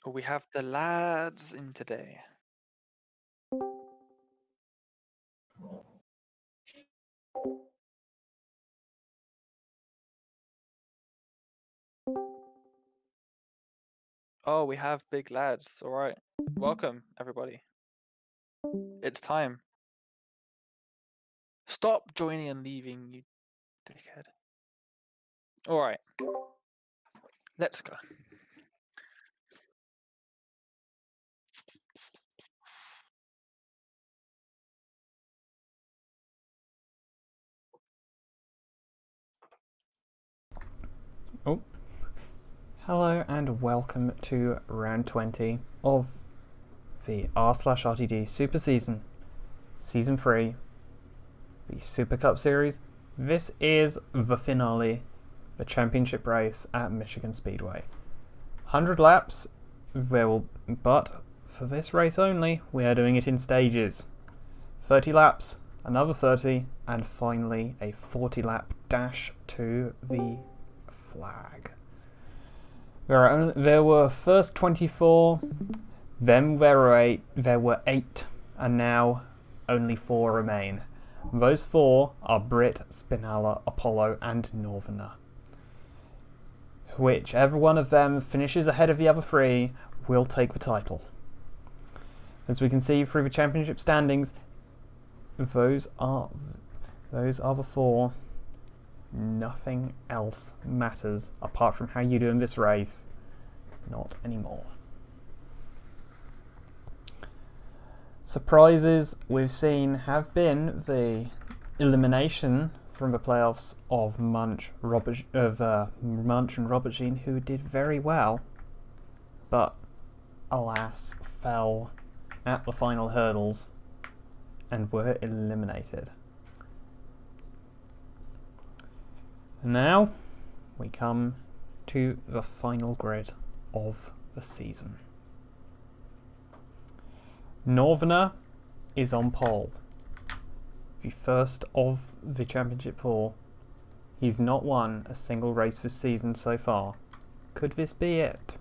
We have the lads in today. Oh, we have big lads. All right. Welcome, everybody. It's time. Stop joining and leaving, you dickhead. All right. Let's go. Oh, hello and welcome to round 20 of the R/RTD Super Season 3, the Super Cup Series. This is the finale, the championship race at Michigan Speedway. 100 laps, but for this race only, we are doing it in stages. 30 laps, another 30, and finally a 40 lap dash to the flag. There were first 24, then there were 8, and now only 4 remain. Those 4 are Brit, Spinella, Apollo, and Northerner. Whichever one of them finishes ahead of the other 3 will take the title. As we can see through the championship standings, those are the 4. Nothing else matters apart from how you do in this race. Not anymore. Surprises we've seen have been the elimination from the playoffs of Munch and Robert Jean, who did very well, but alas fell at the final hurdles and were eliminated. And now we come to the final grid of the season. Northerner is on pole, the first of the championship 4. He's not won a single race this season so far. Could this be it?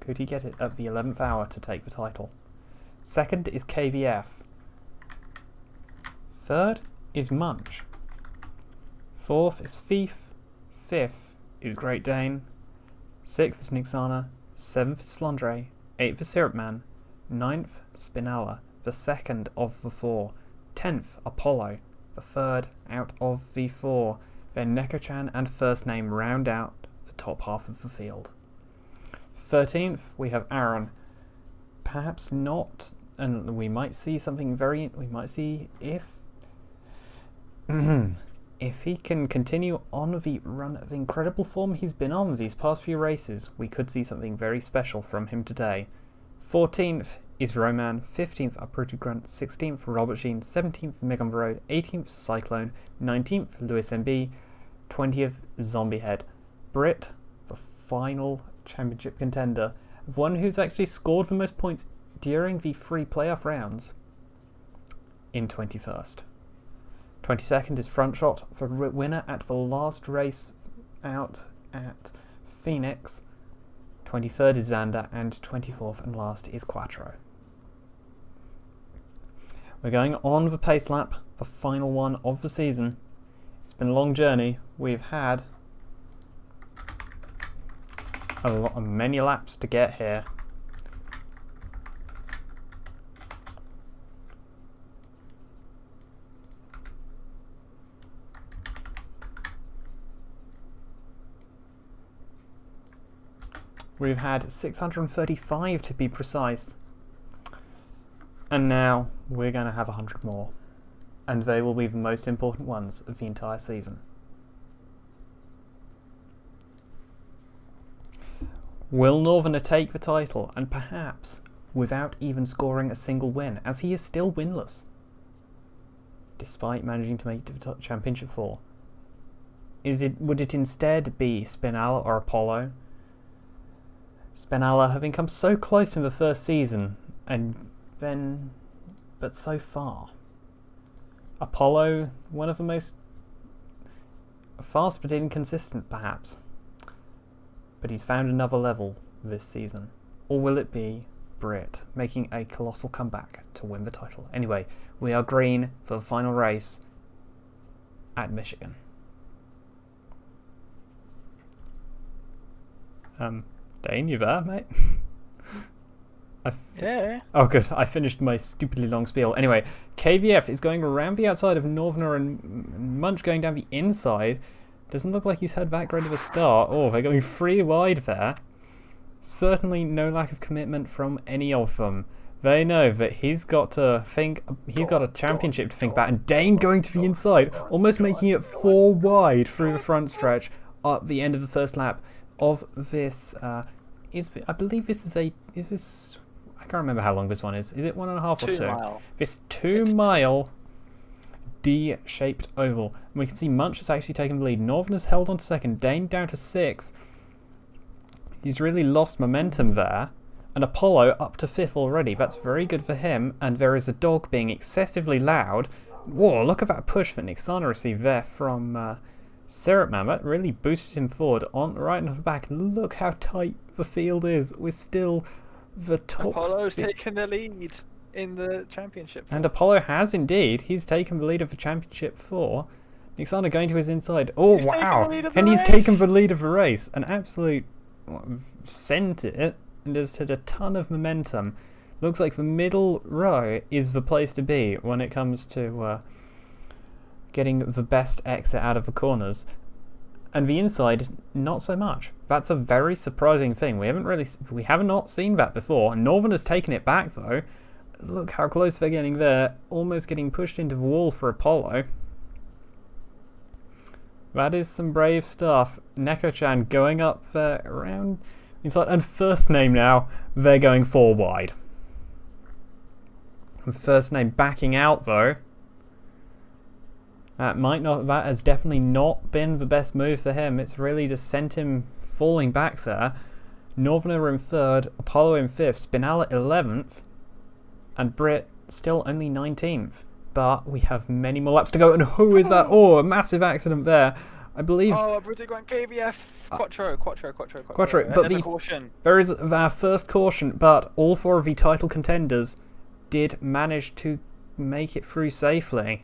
Could he get it at the 11th hour to take the title? Second is KVF. Third is Munch. Fourth is Thief. Fifth is Great Dane. Sixth is Nyxana. Seventh is Flandre. Eighth is Syrupman. Ninth, Spinella, the second of the 4. 10th, Apollo, the third out of the 4. Then Neko-chan and First Name round out the top half of the field. 13th, we have Aaron. Perhaps not, and we might see something we might see if he can continue on the run of incredible form he's been on these past few races, we could see something very special from him today. 14th is Roman, 15th Uprooted Grunt, 16th Robert Jean, 17th Megan Road, 18th Cyclone, 19th Lewis MB, 20th Zombie Head. Brit, the final championship contender, one who's actually scored the most points during the 3 playoff rounds, in 21st. 22nd is Front Shot, the winner at the last race out at Phoenix. 23rd is Xander, and 24th and last is Quattro. We're going on the pace lap, the final one of the season. It's been a long journey. We've had many laps to get here. We've had 635 to be precise. And now we're going to have 100 more. And they will be the most important ones of the entire season. Will Northerner take the title, and perhaps without even scoring a single win, as he is still winless, despite managing to make it to the championship 4? Would it instead be Spinella or Apollo? Spinella having come so close in the first season, but so far. Apollo, one of the most fast but inconsistent perhaps, but he's found another level this season. or will it be Brit making a colossal comeback to win the title? Anyway, we are green for the final race at Michigan. Dane, you there, mate? Yeah. Oh, good. I finished my stupidly long spiel. Anyway, KVF is going around the outside of Northerner and Munch going down the inside. Doesn't look like he's had that great of a start. Oh, they're going 3 wide there. Certainly no lack of commitment from any of them. They know that he's got to think, he's got a championship to think about, and Dane going to the inside, almost making it 4 wide through the front stretch at the end of the first lap of this. I believe this is I can't remember how long this one is. Is it 1.5 or 2? 2 mile. This 2-mile D-shaped oval. And we can see Munch has actually taken the lead. Northerner's held on to second. Dane down to 6th. He's really lost momentum there. And Apollo up to 5th already. That's very good for him. And there is a dog being excessively loud. Whoa, look at that push that Nyxana received there from Syrupman. That really boosted him forward on right into the back. Look how tight the field is. We're still the top. Apollo's taken the lead in the championship. And Apollo has indeed. He's taken the lead of the championship for. Nyxana going to his inside. Oh, He's wow. And he's taken the lead of the race. An absolute sent it. And has had a ton of momentum. Looks like the middle row is the place to be when it comes to getting the best exit out of the corners. And the inside, not so much. That's a very surprising thing. We have not seen that before. Northern has taken it back though. Look how close they're getting there. Almost getting pushed into the wall for Apollo. That is some brave stuff. Neko-chan going up there around inside. And first name now, they're going 4 wide. And first name backing out though. That has definitely not been the best move for him. It's really just sent him falling back there. Northerner in 3rd, Apollo in 5th, Spinella 11th, and Brit still only 19th. But we have many more laps to go. And who is that? Oh, a massive accident there. I believe. Oh, Brit going KVF. Quattro. But there's a caution. There is our first caution, but all 4 of the title contenders did manage to make it through safely.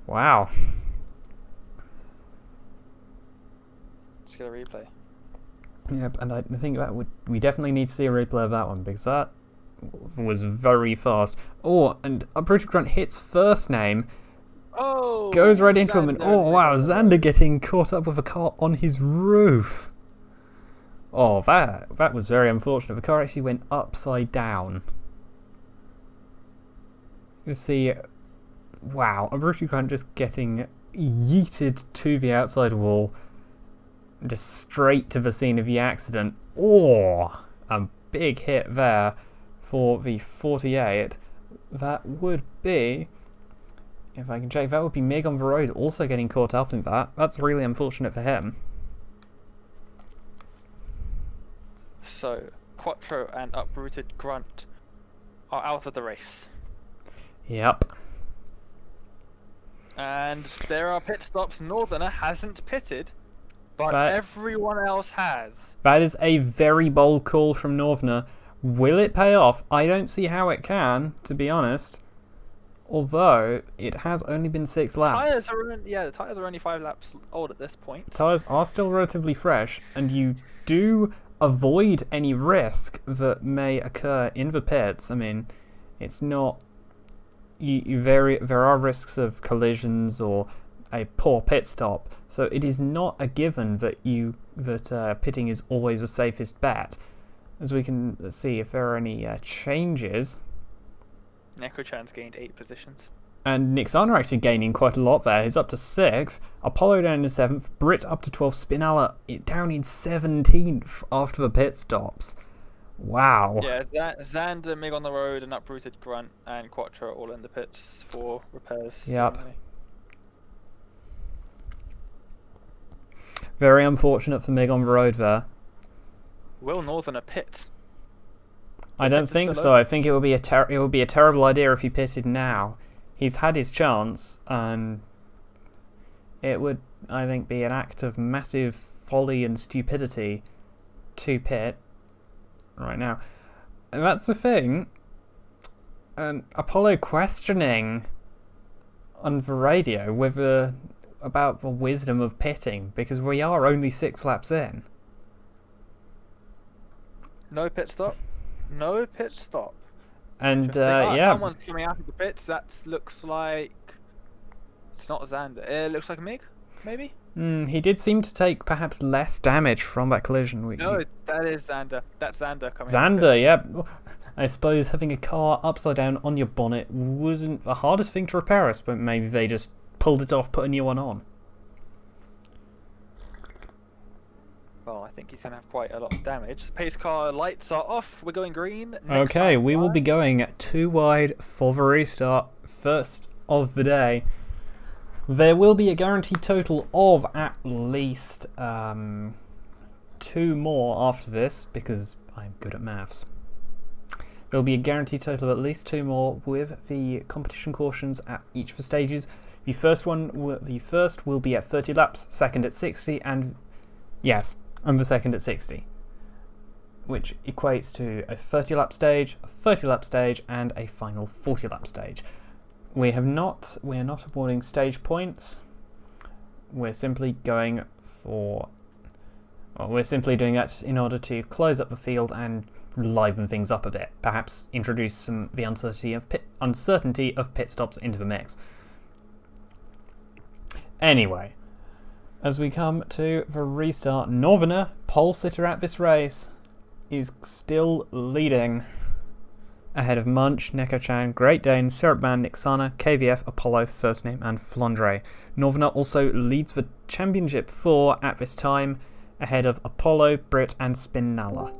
Wow. Let's get a replay. Yep, and I think that we definitely need to see a replay of that one because that was very fast. Oh, and Uprooted Grunt hits first name. Oh, goes right into him, and oh wow, Xander getting caught up with a car on his roof. Oh, that was very unfortunate. The car actually went upside down. You see. Wow, a Brutal Grunt just getting yeeted to the outside wall, just straight to the scene of the accident. Oh, a big hit there for the 48. That would be, if I can check, that would be Mig on the road also getting caught up in that. That's really unfortunate for him. So, Quattro and Uprooted Grunt are out of the race. Yep. And there are pit stops. Northerner hasn't pitted, but everyone else has. That is a very bold call from Northerner. Will it pay off? I don't see how it can, to be honest. Although it has only been 6 laps. The tyres are only 5 laps old at this point. Tyres are still relatively fresh, and you do avoid any risk that may occur in the pits. I mean, it's not. There are risks of collisions or a poor pit stop, so it is not a given that pitting is always the safest bet. As we can see, if there are any changes. Neko-chan's gained 8 positions. And Nyxana actually gaining quite a lot there. He's up to 6th. Apollo down in 7th. Brit up to 12th. Spinella down in 17th after the pit stops. Wow. Yeah, Xander, Mig on the road, and Uprooted Grunt and Quattro all in the pits for repairs. Yep. Very unfortunate for Mig on the road there. Will Northerner pit? I don't think so. I think it would be a terrible idea if he pitted now. He's had his chance, and it would, I think, be an act of massive folly and stupidity to pit. right now. And that's the thing. And Apollo questioning on the radio about the wisdom of pitting, because we are only 6 laps in. No pit stop. No pit stop. And someone's coming out of the pits. That looks like it's not Xander. It looks like Mig, maybe. He did seem to take perhaps less damage from that collision. No, that is Xander. That's Xander coming. Xander, yep. I suppose having a car upside down on your bonnet wasn't the hardest thing to repair, but maybe they just pulled it off, put a new one on. Well, I think he's going to have quite a lot of damage. Pace car lights are off. We're going green. Okay, we will be going 2 wide for the restart, first of the day. There will be a guaranteed total of at least 2 more after this, because I'm good at maths. There will be a guaranteed total of at least 2 more with the competition cautions at each of the stages. The first will be at 30 laps, second at 60, and yes, and the second at 60, which equates to a 30-lap stage, a 30-lap stage, and a final 40-lap stage. We are not awarding stage points. We're simply going for. Well, we're simply doing that in order to close up the field and liven things up a bit. Perhaps introduce the uncertainty of pit stops into the mix. Anyway, as we come to the restart, Northerner, pole sitter at this race, is still leading ahead of Munch, Neko-chan, Great Dane, Syrupman, Nyxana, KVF, Apollo, First Name, and Flandre. Northerner also leads the championship at this time, ahead of Apollo, Brit, and Spinalla.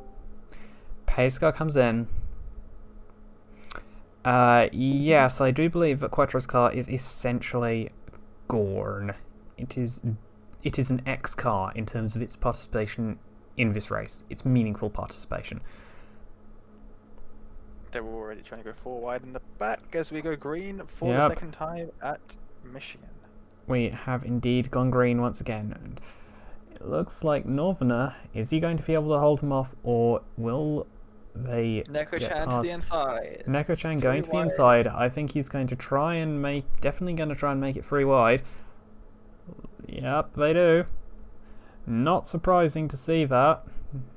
Pacecar comes in. Yes, I do believe that Quattro's car is essentially Gorn. It is an X car in terms of its participation in this race. Its meaningful participation. They were already trying to go 4 wide in the back as we go green for the second time at Michigan. We have indeed gone green once again. And it looks like Northerner, is he going to be able to hold him off, or will they Neko-chan to the inside. Neko-chan going to the inside. I think he's going to definitely going to try and make it 3 wide. Yep, they do. Not surprising to see that.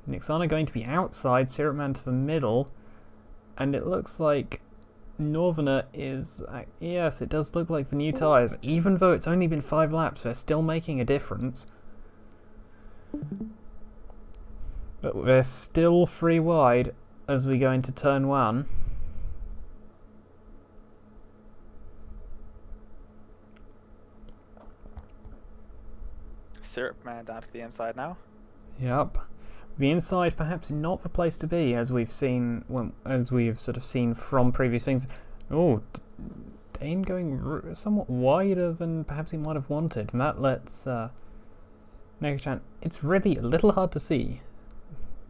Nyxana going to be outside, Syrupman to the middle. And it looks like Northerner is... yes, it does look like the new tyres. Even though it's only been 5 laps, they're still making a difference. But we're still 3 wide as we go into turn 1. Syrupman down to the inside now. Yep. The inside perhaps not the place to be, as we've seen, as we've sort of seen from previous things. Oh, Dane going somewhat wider than perhaps he might have wanted. And that lets Neko-chan. It's really a little hard to see,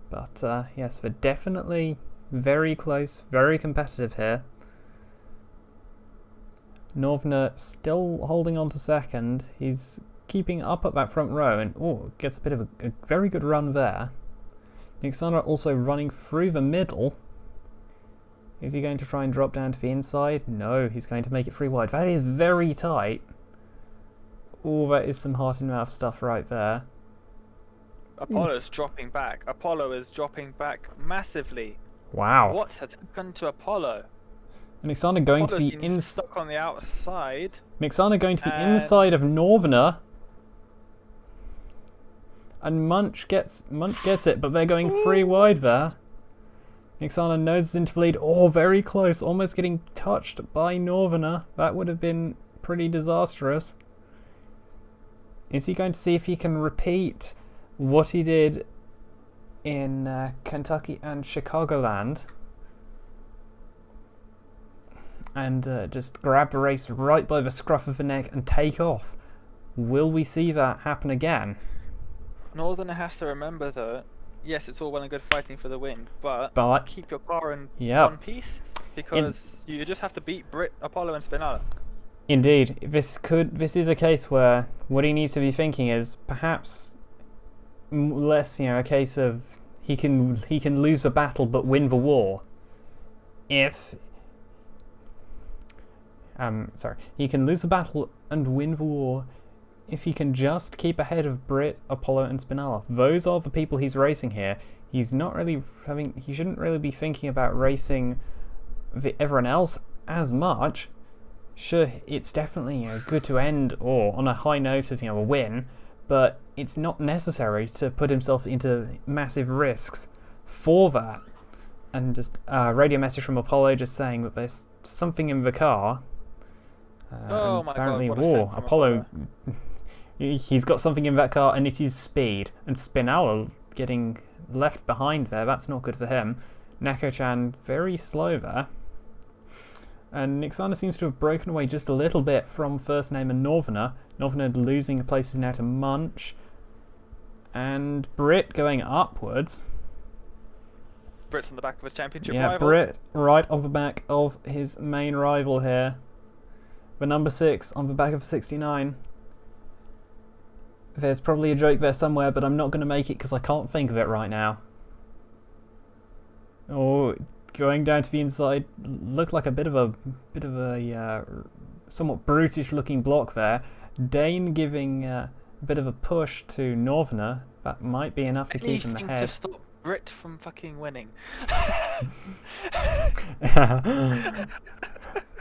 but yes, they're definitely very close, very competitive here. Northerner still holding on to second. He's keeping up at that front row and gets a bit of a very good run there. Nyxana also running through the middle. Is he going to try and drop down to the inside? No, he's going to make it 3 wide. That is very tight. That is some heart in mouth stuff right there. Apollo's dropping back. Apollo is dropping back massively. Wow. What has happened to Apollo? And Nyxana going to the stuck on the outside. Nyxana going to the inside of Northerner. And Munch gets it, but they're going 3 wide there. Nyxana noses into the lead. Very close, almost getting touched by Northerner. That would have been pretty disastrous. Is he going to see if he can repeat what he did in Kentucky and Chicagoland? And just grab the race right by the scruff of the neck and take off. Will we see that happen again? Northerner has to remember though, yes, it's all well and good fighting for the win, but keep your car in one piece, because you just have to beat Brit, Apollo and Spinalla. Indeed, this is a case where what he needs to be thinking is perhaps less, a case of he can lose the battle but win the war. If he can lose the battle and win the war if he can just keep ahead of Brit, Apollo, and Spinella. Those are the people he's racing here. He's not really he shouldn't really be thinking about racing everyone else as much. Sure, it's definitely good to end on a high note of a win, but it's not necessary to put himself into massive risks for that. And just a radio message from Apollo just saying that there's something in the car. Oh my apparently, God! What a Apollo, he's got something in that car, and it is speed. And Spinella getting left behind there. That's not good for him. Neko-chan very slow there. And Nyxana seems to have broken away just a little bit from First Name and Northerner. Northerner losing places now to Munch. And Brit going upwards. Brit's on the back of his championship rival. Brit right on the back of his main rival here. The number 6 on the back of 69. There's probably a joke there somewhere, but I'm not going to make it because I can't think of it right now. Oh, going down to the inside, looked like a bit of a somewhat brutish-looking block there. Dane giving a bit of a push to Northerner. That might be enough to keep him ahead. To stop Brit from fucking winning.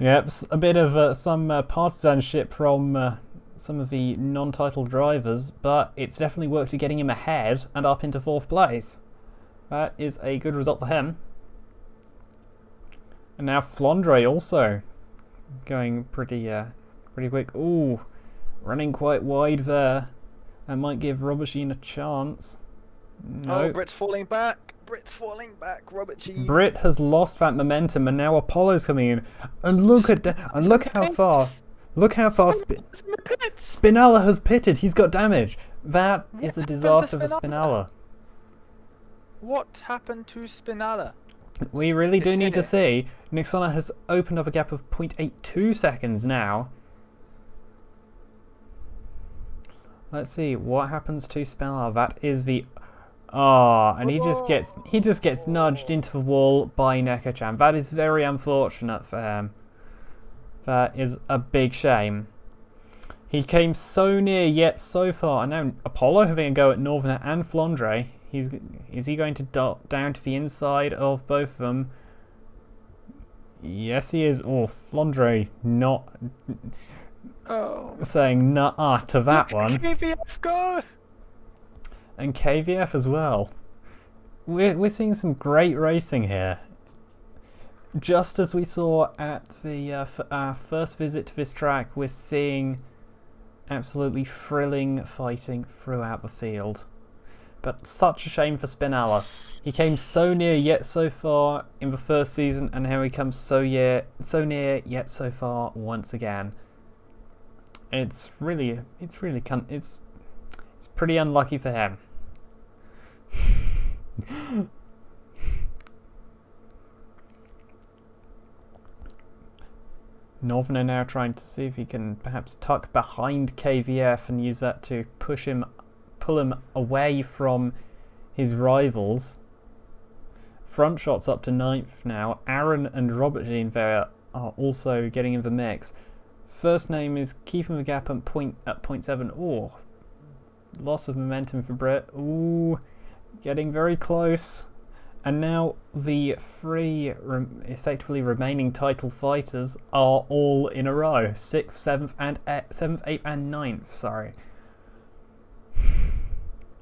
Yep, a bit of some partisanship from some of the non-title drivers, but it's definitely worked to getting him ahead and up into 4th place. That is a good result for him. And now Flandre also going pretty quick. Ooh, running quite wide there. That might give Robert Sheen a chance. No. Oh, Brit's falling back. Brit's falling back. Robert Sheen. Brit has lost that momentum, and now Apollo's coming in. And look how far Spinella has pitted. He's got damage. That is a disaster for Spinella. What happened to Spinella? We really do need to see. Nyxana has opened up a gap of 0.82 seconds now. Let's see what happens to Spinella. That is the and he just gets nudged into the wall by Neko-chan. That is very unfortunate for him. That is a big shame. He came so near yet so far. And now Apollo having a go at Northerner and Flandre. Is he going to down to the inside of both of them? Yes, he is. Oh, Flandre not saying nuh-uh to that one. KVF go! And KVF as well. We're seeing some great racing here. Just as we saw at the our first visit to this track, we're seeing absolutely thrilling fighting throughout the field. But such a shame for Spinella. He came so near yet so far in the first season, and now he comes so near yet so far once again. It's pretty unlucky for him. Northerner now trying to see if he can perhaps tuck behind KVF and use that to pull him away from his rivals. Front shots up to 9th now. Aaron and Robert Jean there are also getting in the mix. First Name is keeping the gap at 0.7. Oh, loss of momentum for Brit. Ooh, getting very close. And now the 3 effectively remaining title fighters are all in a row. 6th, 7th, 8th, and 9th. Sorry.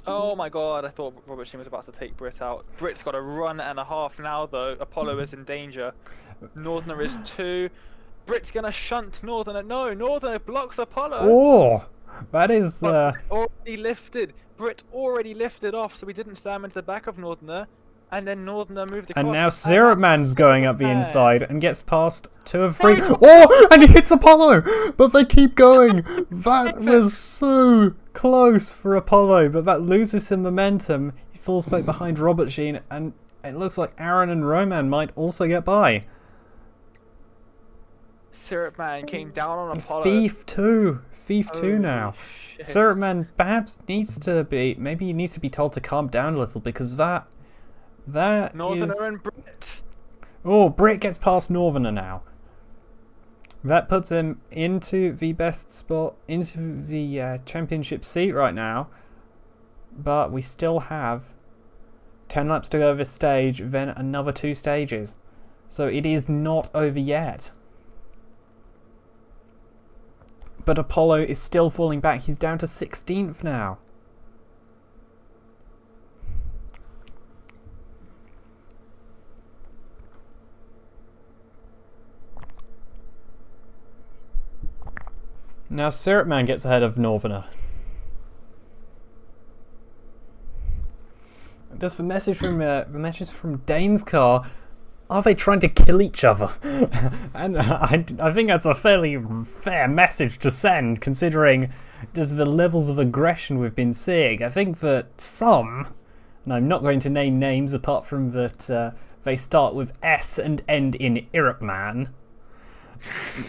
Oh my god, I thought Robert Sheen was about to take Brit out. Brit's got a run and a half now though. Apollo is in danger. Northerner is 2. Brit's gonna shunt Northerner. No, Northerner blocks Apollo. Oh, that is already lifted. Brit already lifted off, so he didn't slam into the back of Northerner. And then Northerner moved across. And now Syrup Man's going up the inside and gets past 2 of 3. Oh, and he hits Apollo! But they keep going. That was so close for Apollo, but that loses him momentum. He falls back behind Robert Sheen, and it looks like Aaron and Roman might also get by. Syrup Man came down on Apollo. Thief 2 now. Syrup Man perhaps needs to be told to calm down a little, because that That Northerner is... and Brit. Oh, Brit gets past Northerner now. That puts him into the best spot, into the championship seat right now. But we still have 10 laps to go over this stage, then another 2 stages. So it is not over yet. But Apollo is still falling back. He's down to 16th now. Now Syrup Man gets ahead of Northerner. There's the message from Dane's car. Are they trying to kill each other? And I think that's a fairly fair message to send, considering just the levels of aggression we've been seeing. I think that some, and I'm not going to name names apart from that they start with S and end in Irukman,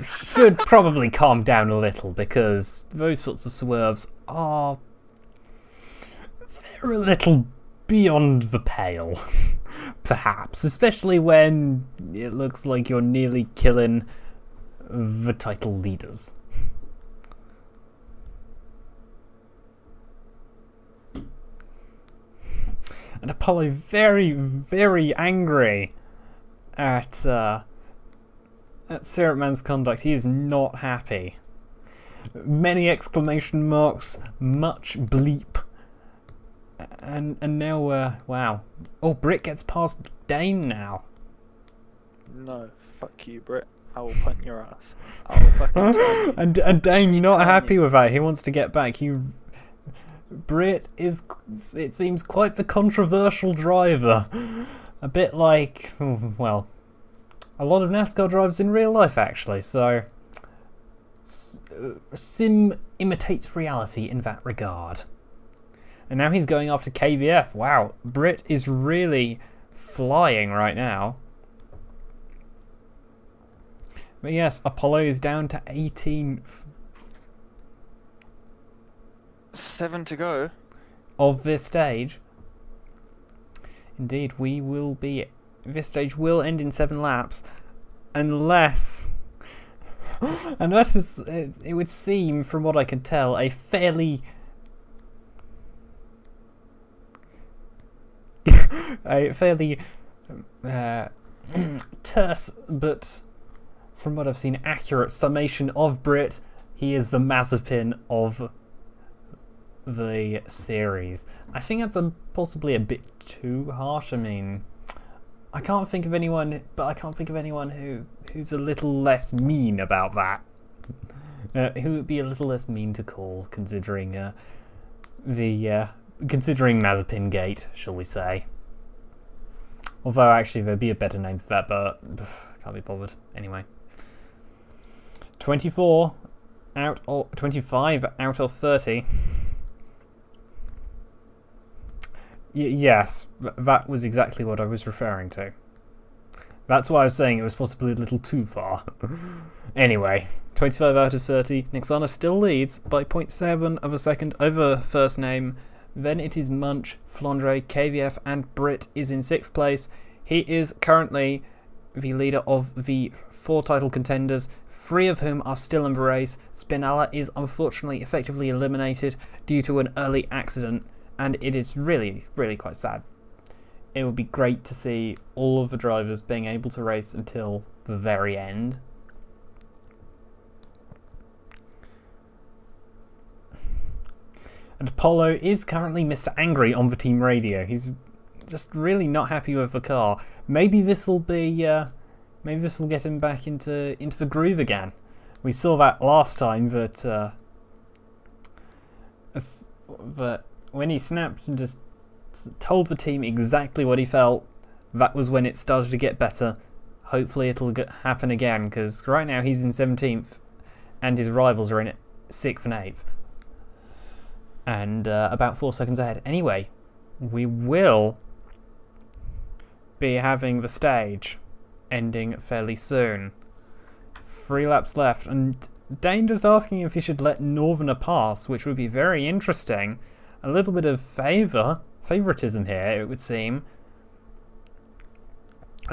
should probably calm down a little, because those sorts of swerves are... they're a little beyond the pale, perhaps, especially when it looks like you're nearly killing the title leaders. And Apollo very, very angry at Syrup Man's conduct. He is not happy. Many exclamation marks, much bleep. And now, wow. Oh, Brit gets past Dane now. No, fuck you, Brit. I will punt your ass. I will fucking tell you. And Dane not happy with that. He wants to get back. Brit is, it seems, quite the controversial driver. A bit like, well, a lot of NASCAR drivers in real life, actually. So, sim imitates reality in that regard. And now he's going after KVF. Wow, Brit is really flying right now. But yes, Apollo is down to 18th. 7 to go. Of this stage. Indeed, we will be... this stage will end in 7 laps. Unless... unless it would seem, from what I can tell, a fairly... a fairly terse, but from what I've seen, accurate summation of Brit. He is the Mazepin of the series. I think that's possibly a bit too harsh. I mean, I can't think of anyone, who's a little less mean about that. Who would be a little less mean to call, considering considering Mazepin Gate, shall we say. Although, actually, there'd be a better name for that, but can't be bothered. Anyway. 25 out of 30. Yes, that was exactly what I was referring to. That's why I was saying it was possibly a little too far. Anyway, 25 out of 30. Nyxana still leads by 0.7 of a second over first name. Then it is Munch, Flandre, KVF, and Brit is in 6th place. He is currently the leader of the 4 title contenders, 3 of whom are still in the race. Spinella is unfortunately effectively eliminated due to an early accident, and it is really, really quite sad. It would be great to see all of the drivers being able to race until the very end. And Apollo is currently Mr. Angry on the team radio. He's just really not happy with the car. Maybe this will be, maybe this will get him back into the groove again. We saw that last time that when he snapped and just told the team exactly what he felt, that was when it started to get better. Hopefully it'll happen again, because right now he's in 17th and his rivals are in 6th and 8th. And about 4 seconds ahead. Anyway, we will be having the stage ending fairly soon. 3 laps left, and Dane just asking if he should let Northerner pass, which would be very interesting. A little bit of favouritism here, it would seem.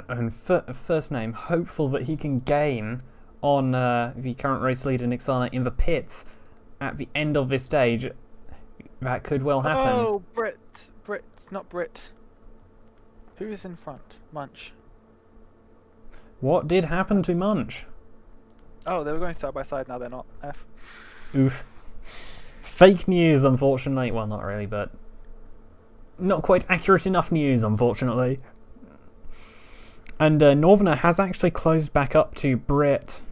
And first name, hopeful that he can gain on the current race leader Nyxana in the pits at the end of this stage. That could well happen. Oh, not Brit. Who is in front? Munch. What did happen to Munch? Oh, they were going side by side, now they're not. F. Oof. Fake news, unfortunately. Well, not really, but not quite accurate enough news, unfortunately. And Northerner has actually closed back up to Brit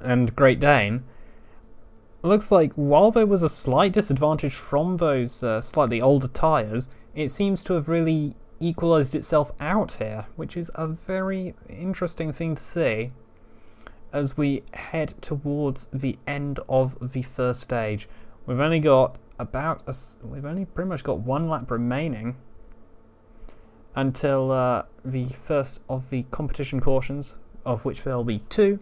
and Great Dane. Looks like while there was a slight disadvantage from those slightly older tyres, it seems to have really equalised itself out here, which is a very interesting thing to see as we head towards the end of the first stage. We've only pretty much got one lap remaining until the first of the competition cautions, of which there will be two.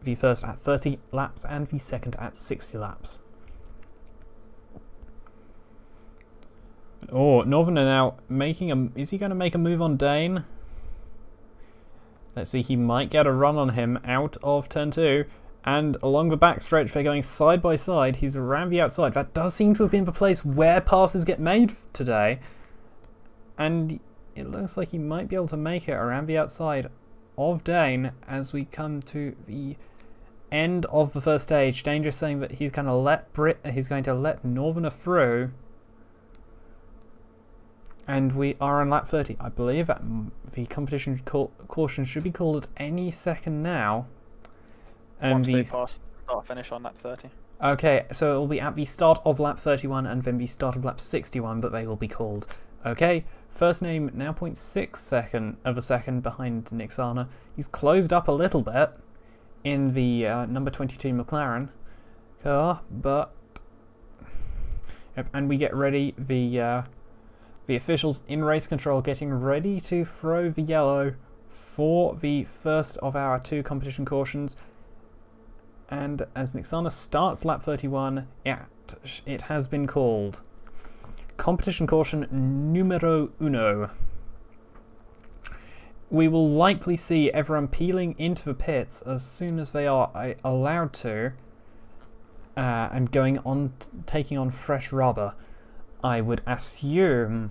The first at 30 laps and the second at 60 laps. Oh, Northerner now is he going to make a move on Dane? Let's see, he might get a run on him out of turn 2. And along the backstretch, they're going side by side. He's around the outside. That does seem to have been the place where passes get made today. And it looks like he might be able to make it around the outside of Dane as we come to the end of the first stage. Dane just saying that he's going to let Northerner through. And we are on lap 30. I believe that the competition caution should be called at any second now. And Once they start finish on lap 30. Okay, so it will be at the start of lap 31 and then the start of lap 61 that they will be called. Okay, first name now 0.6 of a second behind Nyxana. He's closed up a little bit in the number 22 McLaren car, but and we get ready, the officials in race control getting ready to throw the yellow for the first of our two competition cautions. And as Nyxana starts lap 31, it has been called. Competition caution numero uno. We will likely see everyone peeling into the pits as soon as they are allowed to, and going on, taking on fresh rubber, I would assume.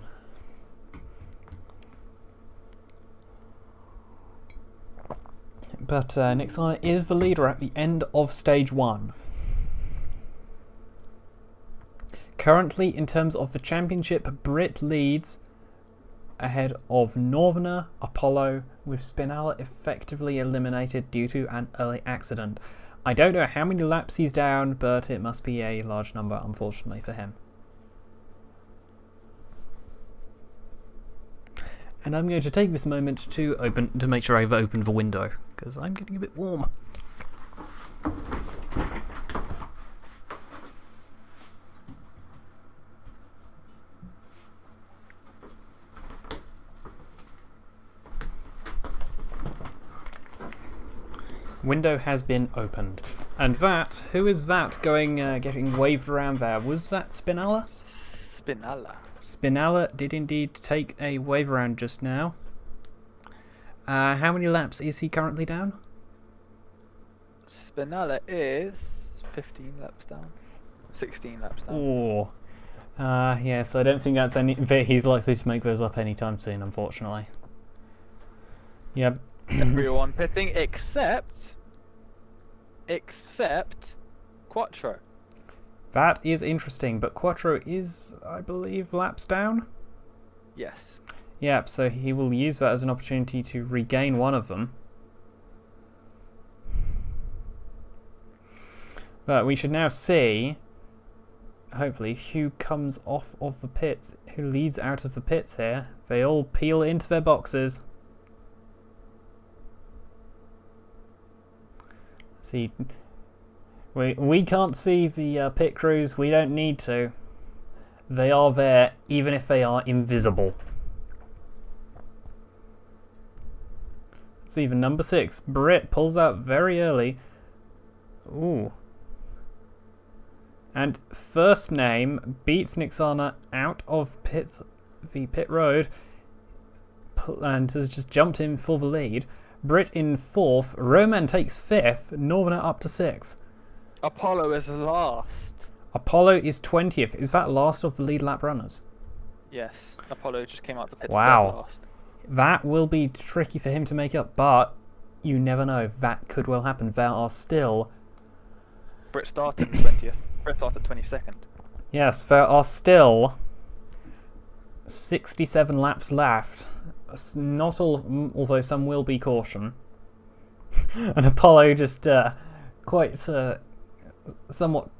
But Nyxana is the leader at the end of stage 1. Currently, in terms of the championship, Brit leads ahead of Northerner, Apollo, with Spinella effectively eliminated due to an early accident. I don't know how many laps he's down, but it must be a large number, unfortunately, for him. And I'm going to take this moment to make sure I've opened the window, because I'm getting a bit warm. Window has been opened. And that, who is that getting waved around there? Was that Spinella? Spinella did indeed take a wave around just now. How many laps is he currently down? Spinella is 15 laps down. 16 laps down. Oh. Yes, I don't think he's likely to make those up anytime soon, unfortunately. Yep. Everyone pitting except Quattro. That is interesting, but Quattro is, I believe, laps down? Yes. Yep, so he will use that as an opportunity to regain one of them. But we should now see, hopefully, who comes off of the pits, who leads out of the pits here. They all peel into their boxes. See, we can't see the pit crews. We don't need to. They are there, even if they are invisible. See, the number 6, Brit, pulls out very early. Ooh. And first name beats Nyxana out of the pit road. and has just jumped in for the lead. Brit in 4th, Roman takes 5th, Northerner up to 6th. Apollo is last. Apollo is 20th. Is that last of the lead lap runners? Yes, Apollo just came out the pits Wow. last. That will be tricky for him to make up, but you never know. That could well happen. There are still... Brit started 20th. Brit started 22nd. Yes, there are still 67 laps left. Not all, although some will be caution. And Apollo just quite somewhat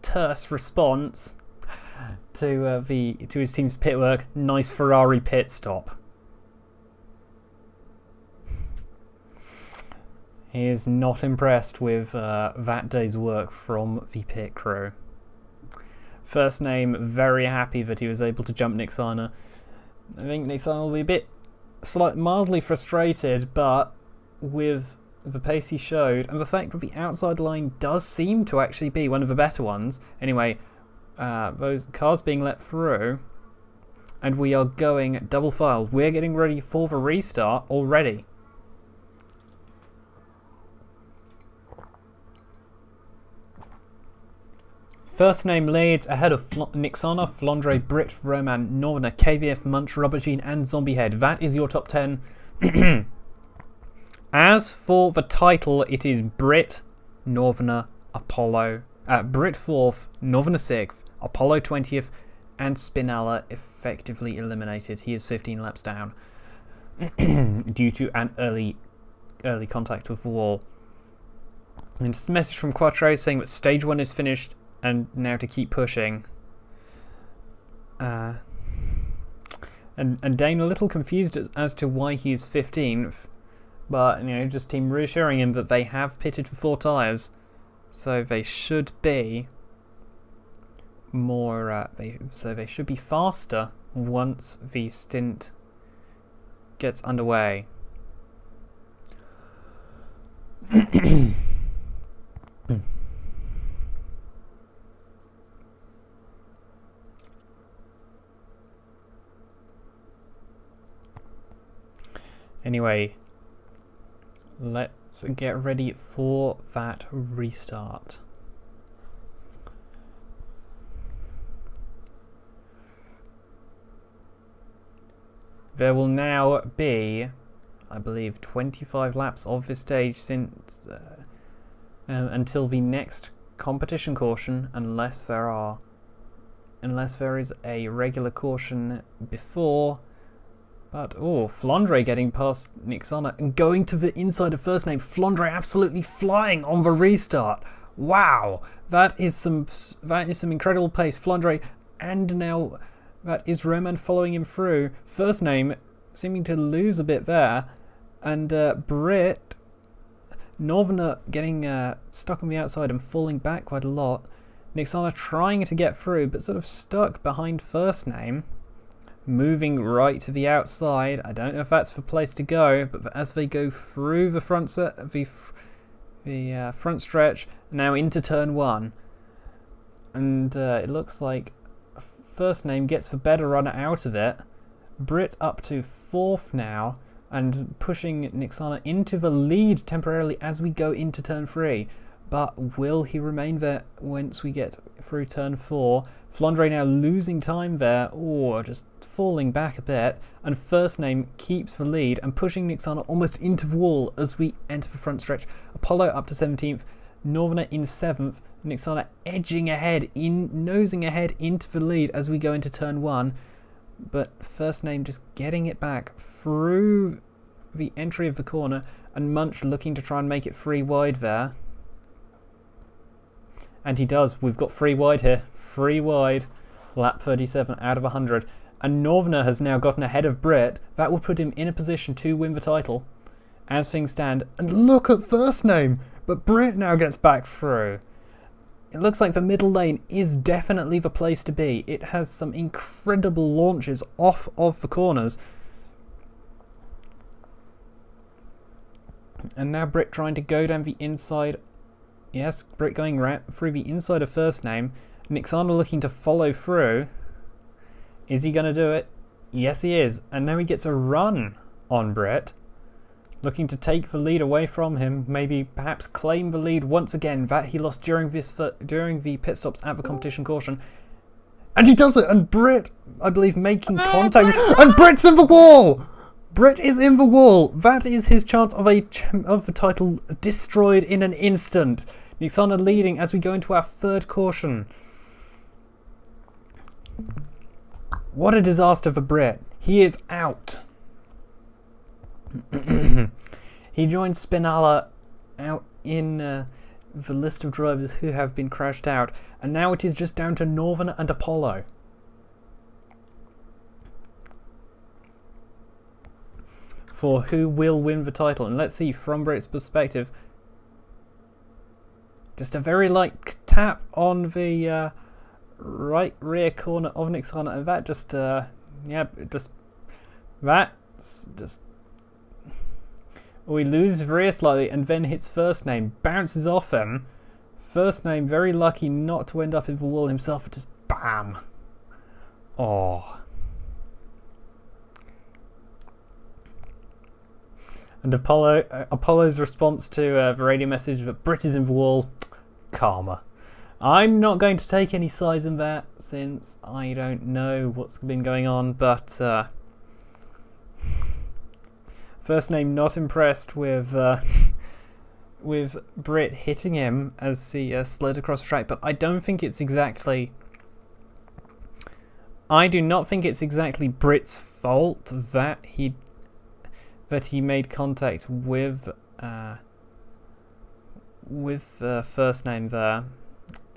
terse response to his team's pit work. Nice Ferrari pit stop. He is not impressed with that day's work from the pit crew. First name very happy that he was able to jump Nyxana. I think Nyxana will be a bit mildly frustrated, but with the pace he showed and the fact that the outside line does seem to actually be one of the better ones. Anyway, those cars being let through, and we are going double file. We're getting ready for the restart already. First name leads ahead of Nyxana, Flandre, Brit, Roman, Northerner, KVF, Munch, Robertine and Zombiehead. That is your top 10. As for the title, it is Brit, Northerner, Apollo, Brit 4th, Northerner 6th, Apollo 20th, and Spinella effectively eliminated. He is 15 laps down due to an early contact with the wall. And just a message from Quattro saying that stage 1 is finished and now to keep pushing. And Dane a little confused as to why he's 15th, but just team reassuring him that they have pitted for 4 tyres, so they should be more. They should be faster once the stint gets underway. Anyway, let's get ready for that restart. There will now be, I believe, 25 laps of this stage since until the next competition caution, unless there is a regular caution before. But, Flandre getting past Nyxana and going to the inside of first name. Flandre absolutely flying on the restart. Wow, that is some incredible pace. Flandre, and now that is Roman following him through. First name seeming to lose a bit there, and Brit, Northerner getting stuck on the outside and falling back quite a lot. Nyxana trying to get through, but sort of stuck behind first name. Moving right to the outside. I don't know if that's the place to go, but as they go through the front front stretch, now into turn 1, and it looks like first name gets the better run out of it. Brit up to 4th now, and pushing Nyxana into the lead temporarily as we go into turn 3. But will he remain there once we get through turn 4? Flandre now losing time there, or just falling back a bit, and first name keeps the lead and pushing Nyxana almost into the wall as we enter the front stretch. Apollo up to 17th, Northerner in 7th, Nyxana edging ahead, nosing ahead into the lead as we go into turn 1, but first name just getting it back through the entry of the corner, and Munch looking to try and make it 3 wide there. And he does. We've got 3 wide here. 3 wide. Lap 37 out of 100. And Northerner has now gotten ahead of Brit. That will put him in a position to win the title as things stand. And look at first name. But Brit now gets back through. It looks like the middle lane is definitely the place to be. It has some incredible launches off of the corners. And now Brit trying to go down the inside. Yes, Brit going right through the inside of first name. Nyxana looking to follow through. Is he going to do it? Yes, he is. And now he gets a run. on Britt. Looking to take the lead away from him, maybe perhaps claim the lead once again that he lost during the pit stops at the competition caution. And he does it, and Britt, I believe, making contact, and Britt's in the wall! Britt is in the wall! That is his chance of the title destroyed in an instant. Nyxana leading as we go into our third caution. What a disaster for Britt. He is out. He joins Spinala out in the list of drivers who have been crashed out, and now it is just down to Northern and Apollo. For who will win the title. And let's see, from Britt's perspective, just a very light tap on the right rear corner of Nyxana, and that just we lose rear slightly, and then hits first name, bounces off him. First name very lucky not to end up in the wall himself, just bam. Oh. And Apollo's response to the radio message that Britt is in the wall, karma. I'm not going to take any sides in that since I don't know what's been going on, but first name not impressed with Britt hitting him as he slid across the track, but I do not think it's exactly Britt's fault that he made contact with first name there,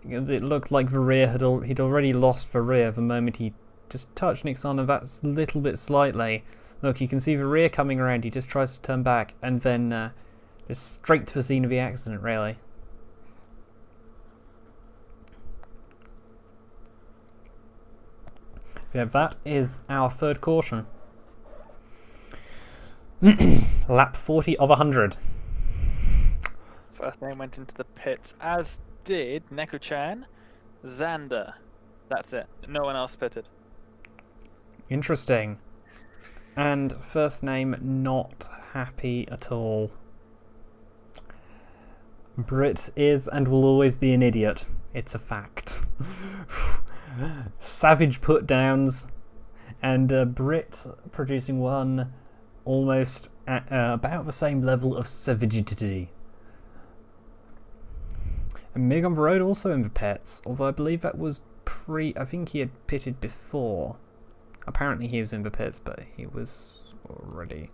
because it looked like the rear he'd already lost the rear the moment he just touched Nyxana that little bit slightly. Look, you can see the rear coming around. He just tries to turn back and then just straight to the scene of the accident, really. Yeah, that is our third caution. Lap 40 of 100. First name went into the pits, as did Neko-chan, Xander. That's it. No one else pitted. Interesting. And first name not happy at all. Britt is and will always be an idiot. It's a fact. Savage put downs, and Britt producing one almost at about the same level of savagity. And Mig on the road also in the pits, although I believe that was I think he had pitted before. Apparently he was in the pits, but he was already.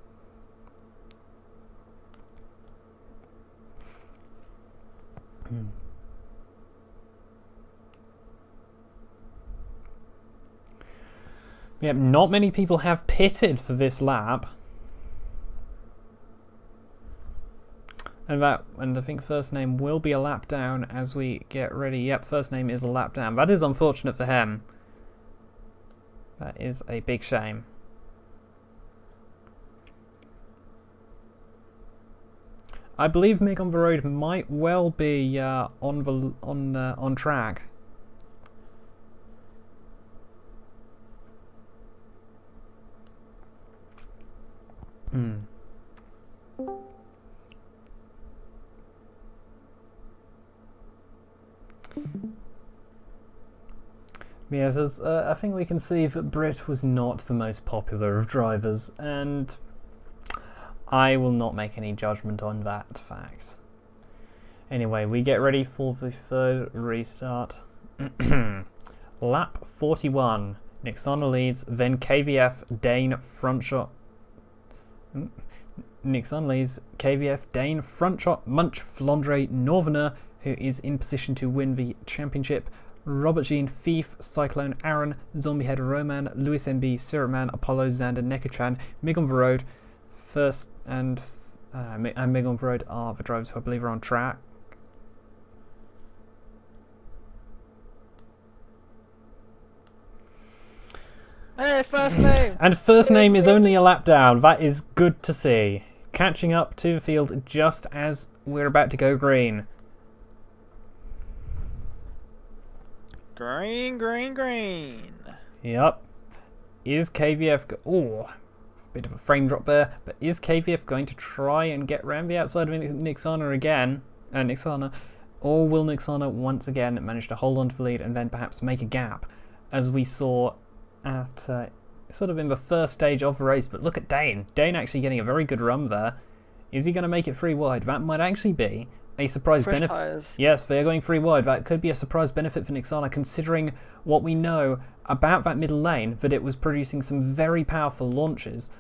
Yeah, not many people have pitted for this lap. And I think first name will be a lap down as we get ready. Yep, first name is a lap down. That is unfortunate for him. That is a big shame. I believe Mig on the road might well be on track. Yes, I think we can see that Britt was not the most popular of drivers, and I will not make any judgment on that fact. Anyway, we get ready for the third restart. Lap 41. Nyxana leads, then KVF, Dane, front shot. Nyxana leads, KVF, Dane, front shot, Munch, Flandre, Northerner, who is in position to win the championship. Robert Jean, Thief, Cyclone, Aaron, Zombiehead, Roman, Lewis MB, Syrupman, Apollo, Xander, Neko-chan, Mig on the road, first and Mig on the road are the drivers who I believe are on track. Hey, first name! And first name is only a lap down. That is good to see. Catching up to the field just as we're about to go green. Green, green, green. Yep. Is KVF... Oh, Bit of a frame drop there, but is KVF going to try and get around the outside of Nyxana again? Nyxana, or will Nyxana once again manage to hold on to the lead and then perhaps make a gap, as we saw at sort of in the first stage of the race? But look at Dane. Dane actually getting a very good run there. Is he going to make it 3 wide? That might actually be a surprise benefit. Yes, they're going 3 wide. That could be a surprise benefit for Nyxana, considering what we know about that middle lane, that it was producing some very powerful launches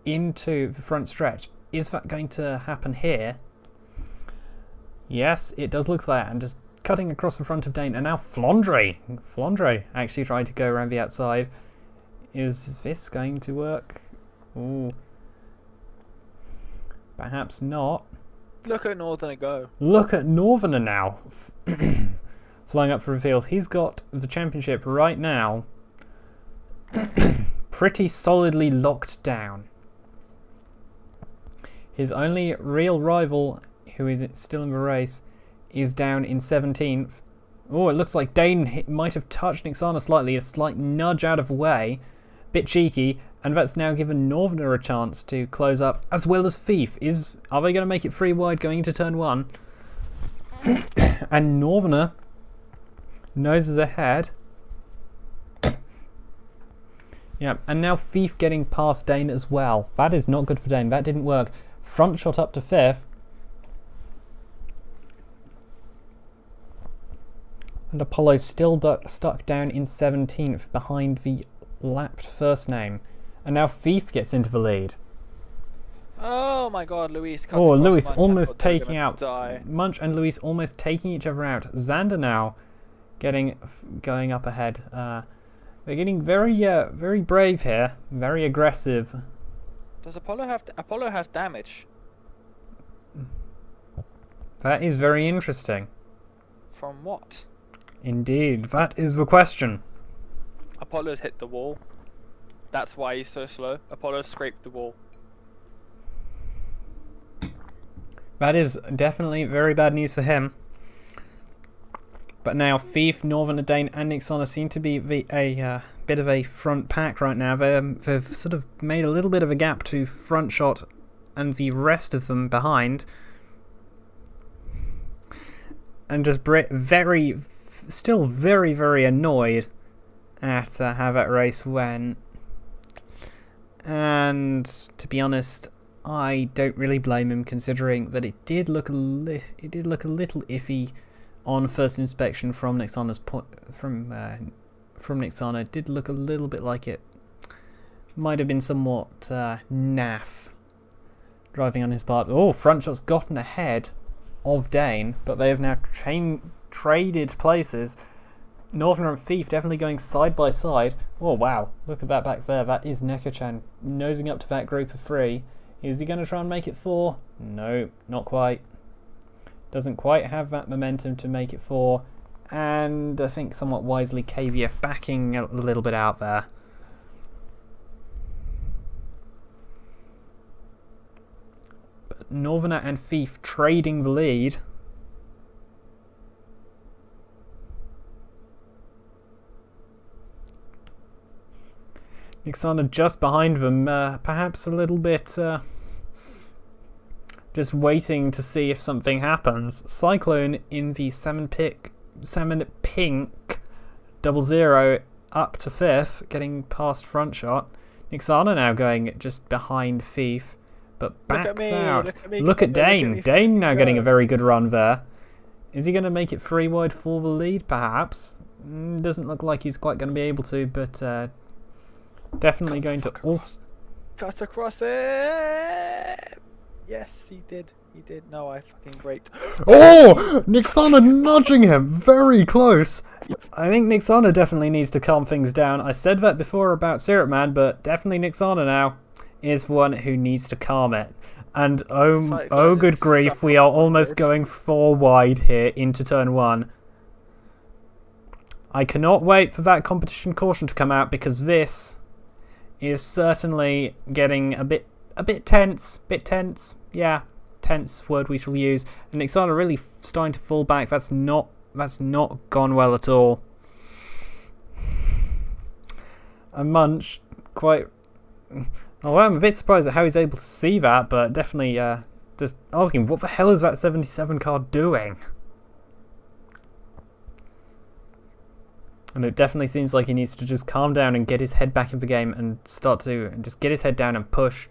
into the front stretch. Is that going to happen here? Yes, it does look like that. And just cutting across the front of Dane. And now Flandre actually tried to go around the outside. Is this going to work? Ooh. Perhaps not. Look at Northerner go. Look at Northerner now. Flying up for the field. He's got the championship right now pretty solidly locked down. His only real rival, who is still in the race, is down in 17th. Oh, it looks like Dane might have touched Nyxana slightly. A slight nudge out of the way. Bit cheeky. And that's now given Northerner a chance to close up, as well as Thief. Are they going to make it 3 wide going into turn 1? And Northerner noses ahead. Yeah, and now Thief getting past Dane as well. That is not good for Dane. That didn't work. Front shot up to 5th. And Apollo still stuck down in 17th behind the lapped first name. And now Thief gets into the lead. Oh my god, Luis. Oh, Luis almost taking out. Munch and Luis almost taking each other out. Xander now going up ahead. They're getting very brave here. Very aggressive. Does Apollo have... Apollo has damage. That is very interesting. From what? Indeed, that is the question. Apollo's hit the wall. That's why he's so slow. Apollo scraped the wall. That is definitely very bad news for him. But now Thief, Northerner, Dane and Nyxana seem to be a bit of a front pack right now. They've sort of made a little bit of a gap to front shot and the rest of them behind. And just still very annoyed at how that race went. And to be honest, I don't really blame him, considering that it did look a little iffy on first inspection from Nyxana's from Nyxana. It did look a little bit like it might have been somewhat naff driving on his part. Oh, front shot's gotten ahead of Dane, but they have now traded places. Northerner and Thief definitely going side by side. Oh wow, look at that back there. That is Nekachan nosing up to that group of 3. Is he going to try and make it 4? No, not quite. Doesn't quite have that momentum to make it 4. And I think somewhat wisely KVF backing a little bit out there. But Northerner and Thief trading the lead. Nyxana just behind them, perhaps a little bit just waiting to see if something happens. Cyclone in the salmon pink 00 up to 5th, getting past front shot. Nyxana now going just behind Thief, but backs out. Look at Dane. Dane now getting a very good run there. Is he going to make it 3 wide for the lead, perhaps? Doesn't look like he's quite going to be able to, but definitely going to also cut across it. Yes, he did. He did. No, I fucking braked. Oh, Nyxana nudging him very close. I think Nyxana definitely needs to calm things down. I said that before about Syrup Man, but definitely Nyxana now is the one who needs to calm it. And oh good grief, we are almost going 4 wide here into turn 1. I cannot wait for that competition caution to come out, because this is certainly getting a bit tense. Yeah, tense word we shall use. And Nyxana really starting to fall back. That's not gone well at all. And Munch quite Oh, well, I'm a bit surprised at how he's able to see that, but definitely just asking, what the hell is that 77 car doing? And it definitely seems like he needs to just calm down and get his head back in the game and start to just get his head down and push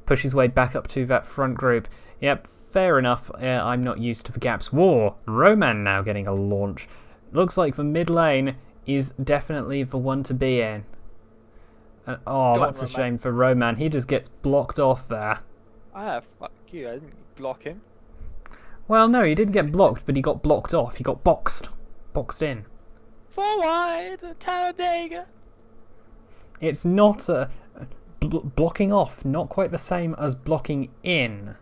his way back up to that front group. Yep, fair enough. I'm not used to the gaps. Whoa, Roman now getting a launch. Looks like the mid lane is definitely the one to be in. Oh, that's a shame for Roman. He just gets blocked off there. Ah, fuck you. I didn't block him. Well, no, he didn't get blocked, but he got blocked off. He got boxed. Boxed in. Forward, Talladega. It's not blocking off, not quite the same as blocking in.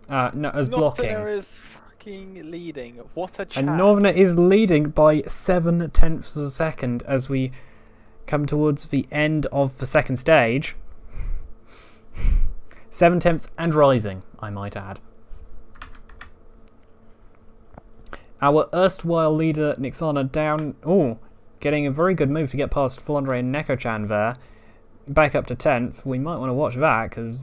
No, as blocking. Northerner is fucking leading. What a chat. And Northerner is leading by 0.7 of a second as we come towards the end of the second stage. 0.7 and rising, I might add. Our erstwhile leader, Nyxana, down... Oh, getting a very good move to get past Flandre and Neko-chan there. Back up to 10th. We might want to watch that, because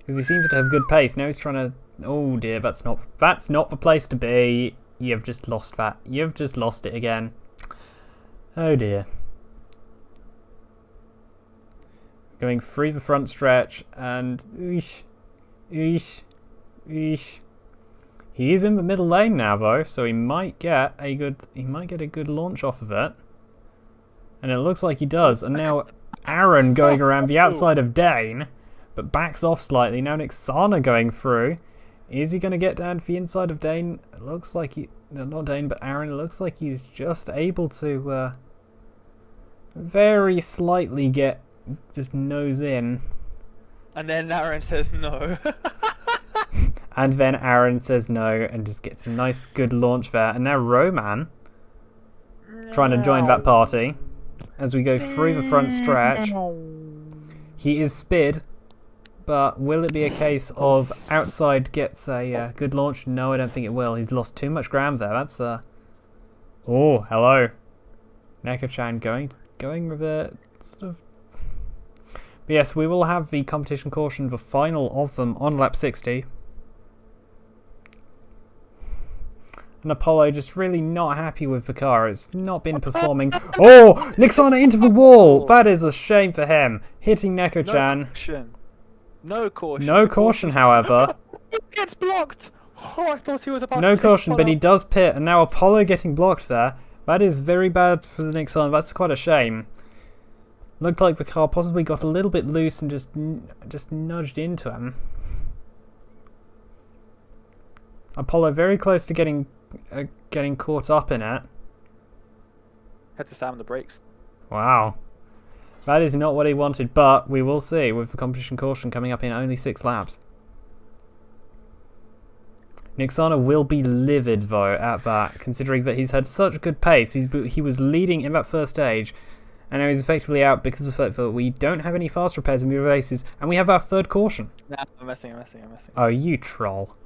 he seems to have good pace. Now he's trying to... Oh dear, that's not the place to be. You've just lost that. You've just lost it again. Oh dear. Going through the front stretch, and... Eesh. Eesh. Eesh. He is in the middle lane now, though, so he might get a good launch off of it. And it looks like he does. And now Aaron going around the outside of Dane, but backs off slightly. Now Nyxana going through. Is he going to get down to the inside of Dane? It looks like he... No, not Dane, but Aaron. It looks like he's just able to very slightly get just nose in. And then Aaron says no. And then Aaron says no and just gets a nice good launch there. And now Roman trying to join that party as we go through the front stretch. He is spid, but will it be a case of outside gets a good launch? No, I don't think it will. He's lost too much ground there. That's Oh, hello. Neko-chan going with a sort of... But yes, we will have the competition caution, the final of them, on lap 60. And Apollo just really not happy with the car. It's not been performing. Oh! Nyxana into the wall! That is a shame for him. Hitting Neko-chan. No caution. No caution. No caution, however. He gets blocked! Oh, I thought he was about to... No caution, but he does pit. And now Apollo getting blocked there. That is very bad for the Nyxana. That's quite a shame. Looked like the car possibly got a little bit loose and just nudged into him. Apollo very close to getting caught up in it. Had to slam the brakes. Wow. That is not what he wanted, but we will see with the competition caution coming up in only 6 laps. Nyxana will be livid, though, at that, considering that he's had such good pace. He was leading in that first stage, and now he's effectively out because of the fact that we don't have any fast repairs in the races, and we have our third caution. Nah, I'm messing. Oh, you troll.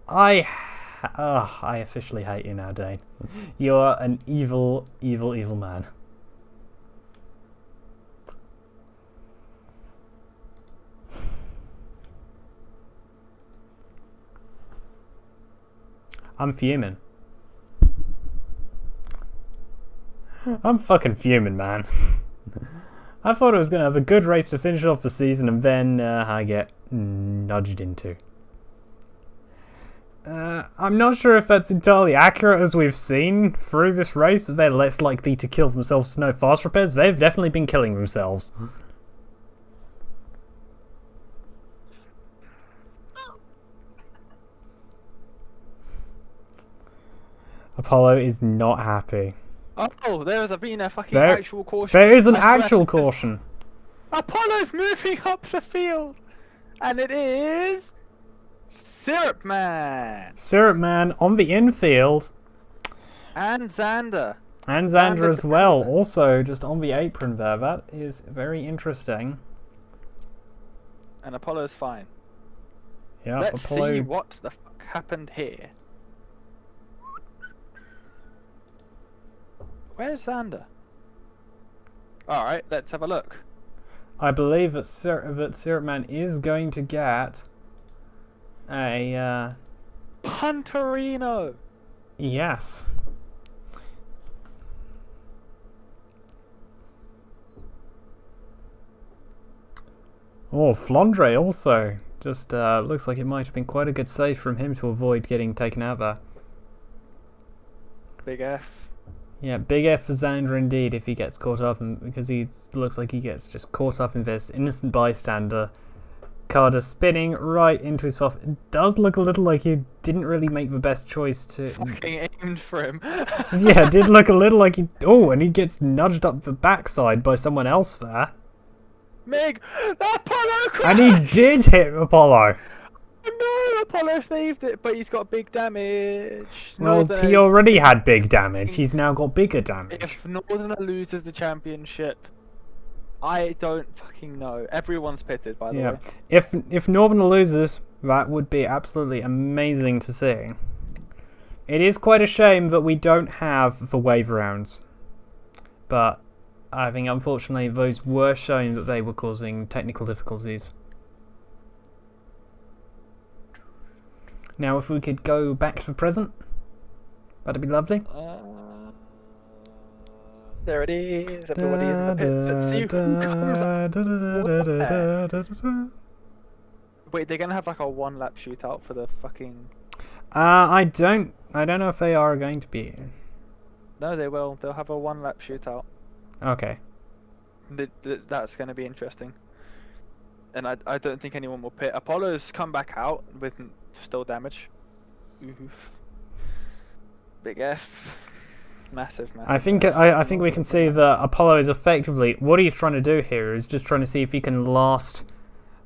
I officially hate you now, Dane. You're an evil, evil, evil man. I'm fuming. I'm fucking fuming, man. I thought I was going to have a good race to finish off the season, and then I get nudged into. I'm not sure if that's entirely accurate, as we've seen through this race. They're less likely to kill themselves to no fast repairs. They've definitely been killing themselves. Apollo is not happy. Oh, there has been a fucking actual caution. There is an actual caution. Apollo's moving up the field. And it is... Syrup Man. Syrup Man on the infield. And Xander. And Xander as well. Also just on the apron there. That is very interesting. And Apollo's fine. Yeah, Let's Apollo... see what the fuck happened here. Where's Xander? Alright, let's have a look. I believe that Syrup Man is going to get a Punterino. yes. Oh, Flandre also. Just looks like it might have been quite a good save from him to avoid getting taken out there. Big F. Yeah, big F for Xander indeed if he gets caught up, because he looks like he gets just caught up in this innocent bystander. Carter spinning right into his path. It does look a little like he didn't really make the best choice to... Fucking aimed for him. Yeah, it did look a little like he... Oh, and he gets nudged up the backside by someone else there. Mig! Apollo crashed! And he did hit Apollo. No, Apollo saved it, but he's got big damage. Well, he already had big damage. He's now got bigger damage. If Northerner loses the championship, I don't fucking know. Everyone's pitted, by the way. If Northerner loses, that would be absolutely amazing to see. It is quite a shame that we don't have the wave rounds. But I think, unfortunately, those were showing that they were causing technical difficulties. Now, if we could go back to the present, that'd be lovely. There it is. Everybody in the pits. Let's see who comes up. Wait, they're gonna have like a one-lap shootout for the fucking... I don't know if they are going to be. No, they will. They'll have a one-lap shootout. Okay. That's gonna be interesting. And I don't think anyone will pit. Apollo's come back out with still damage. Oof. Big F. Massive. I think we can see that Apollo is effectively, what he's trying to do here is just trying to see if he can last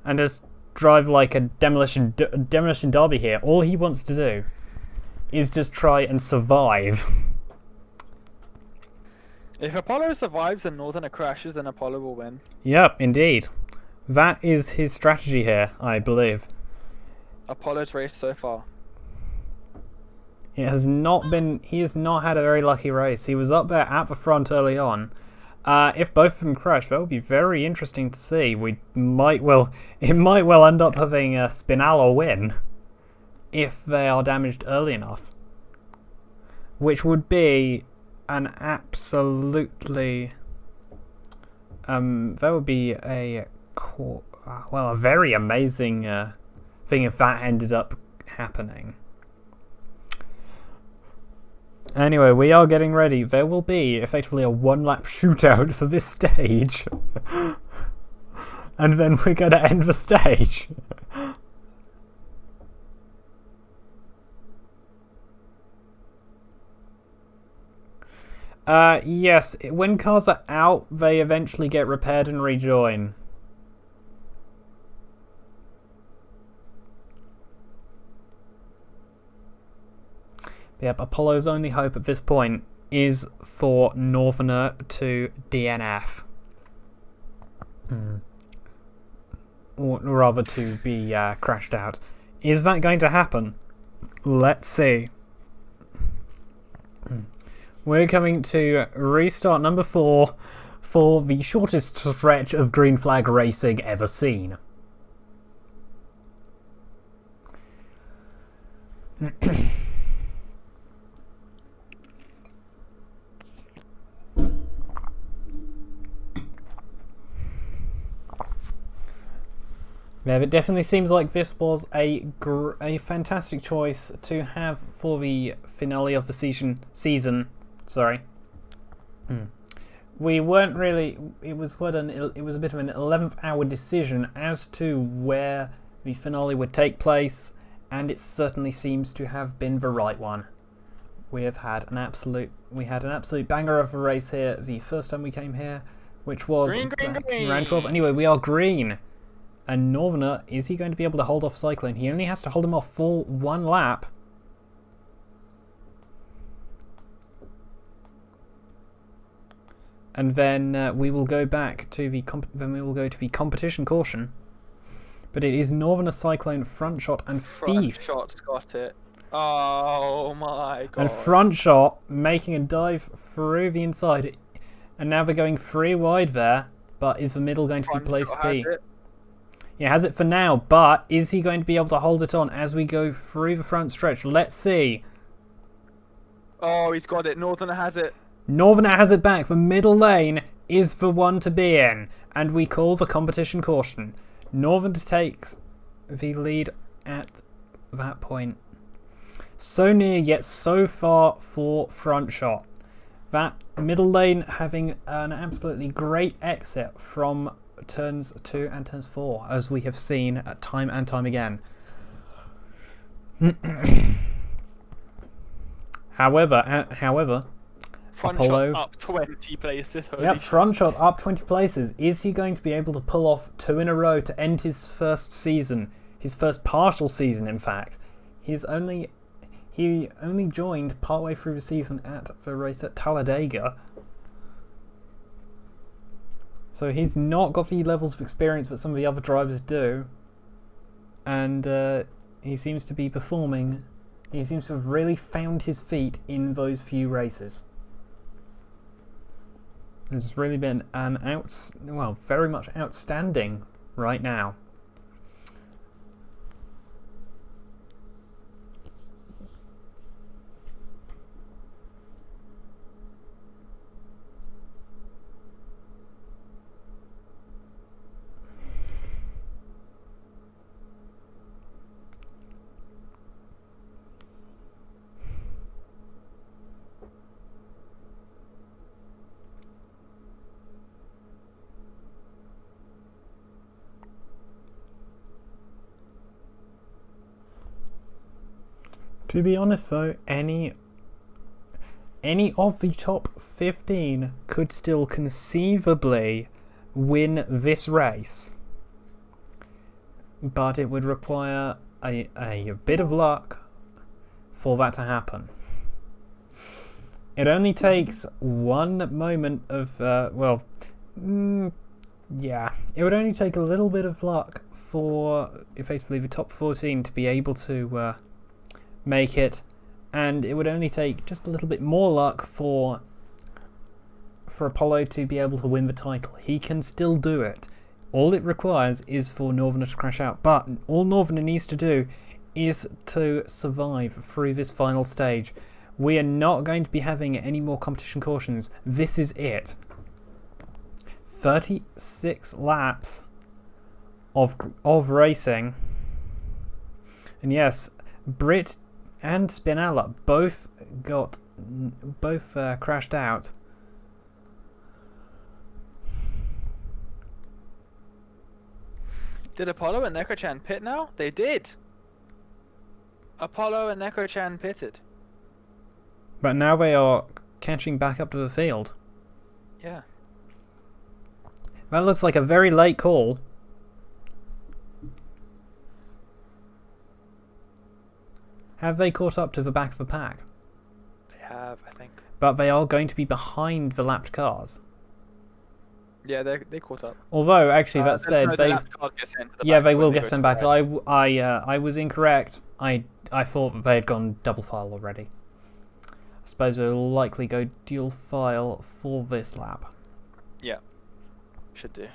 and just drive like a demolition derby here. All he wants to do is just try and survive. If Apollo survives and Northerner crashes, then Apollo will win. Yep, indeed. That is his strategy here, I believe. Apollo's race so far. He has not had a very lucky race. He was up there at the front early on. If both of them crash, that would be very interesting to see. It might well end up having a Spinalla win if they are damaged early enough, which would be an absolutely that would be a very amazing thing if that ended up happening. Anyway, we are getting ready. There will be effectively a one-lap shootout for this stage. And then we're going to end the stage. Yes, when cars are out, they eventually get repaired and rejoin. Yep, Apollo's only hope at this point is for Northerner to DNF. Or rather to be crashed out. Is that going to happen? Let's see. We're coming to restart number 4 for the shortest stretch of green flag racing ever seen. Yeah, it definitely seems like this was a fantastic choice to have for the finale of the season. Sorry. We weren't really. It was a bit of an 11th hour decision as to where the finale would take place, and it certainly seems to have been the right one. We had an absolute banger of a race here the first time we came here, which was green. round 12. Anyway, we are green. And Northerner, is he going to be able to hold off Cyclone? He only has to hold him off for one lap. And then we will go back to the competition caution. But it is Northerner, Cyclone, Front Shot, and Thief. Front Shot's got it. Oh my god. And Front Shot making a dive through the inside. And now they're going 3 wide there. but is the middle going to be Front place shot B? has it. He has it for now, but is he going to be able to hold it on as we go through the front stretch? Let's see. Oh, he's got it. Northerner has it. Northerner has it back. The middle lane is the one to be in, and we call the competition caution. Northerner takes the lead at that point. So near, yet so far for front shot. That middle lane having an absolutely great exit from turns 2 and turns 4, as we have seen time and time again. However, Front Apollo shot's up 20 places. Holy Yep, shit. front shot up 20 places. Is he going to be able to pull off 2 in a row to end his first season? His first partial season, in fact. He only joined partway through the season at the race at Talladega. So he's not got the levels of experience that some of the other drivers do. And he seems to be performing. He seems to have really found his feet in those few races. It's really been an very much outstanding right now. To be honest though, any of the top 15 could still conceivably win this race. But it would require a bit of luck for that to happen. It only takes one moment of, yeah, it would only take a little bit of luck for effectively the top 14 to be able to make it, and it would only take just a little bit more luck for Apollo to be able to win the title. He can still do it. All it requires is for Northerner to crash out, but all Northerner needs to do is to survive through this final stage. We are not going to be having any more competition cautions. This is it. 36 laps of racing, and yes, Britt and Spinella both crashed out. Did Apollo and Neko-chan pit now? They did. Apollo and Neko-chan pitted. But now they are catching back up to the field. Yeah. That looks like a very late call. Have they caught up to the back of the pack? They have, I think. But they are going to be behind the lapped cars. Yeah, they caught up. Although, actually, that said, they will get sent back. I was incorrect. I thought that they had gone double file already. I suppose they'll likely go dual file for this lap. Yeah, should do.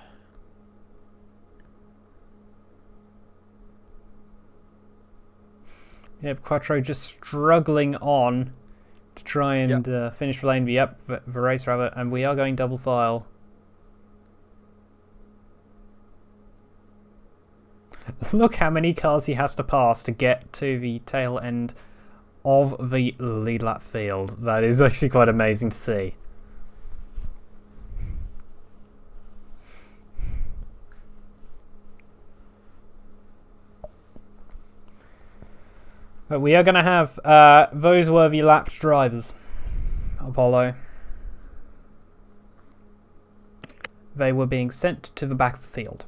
Yep, Quattro just struggling on to try and finish the lane. Yep, the race rather, and we are going double file. Look how many cars he has to pass to get to the tail end of the lead lap field. That is actually quite amazing to see. But we are going to have those worthy lapped drivers. Apollo. They were being sent to the back of the field.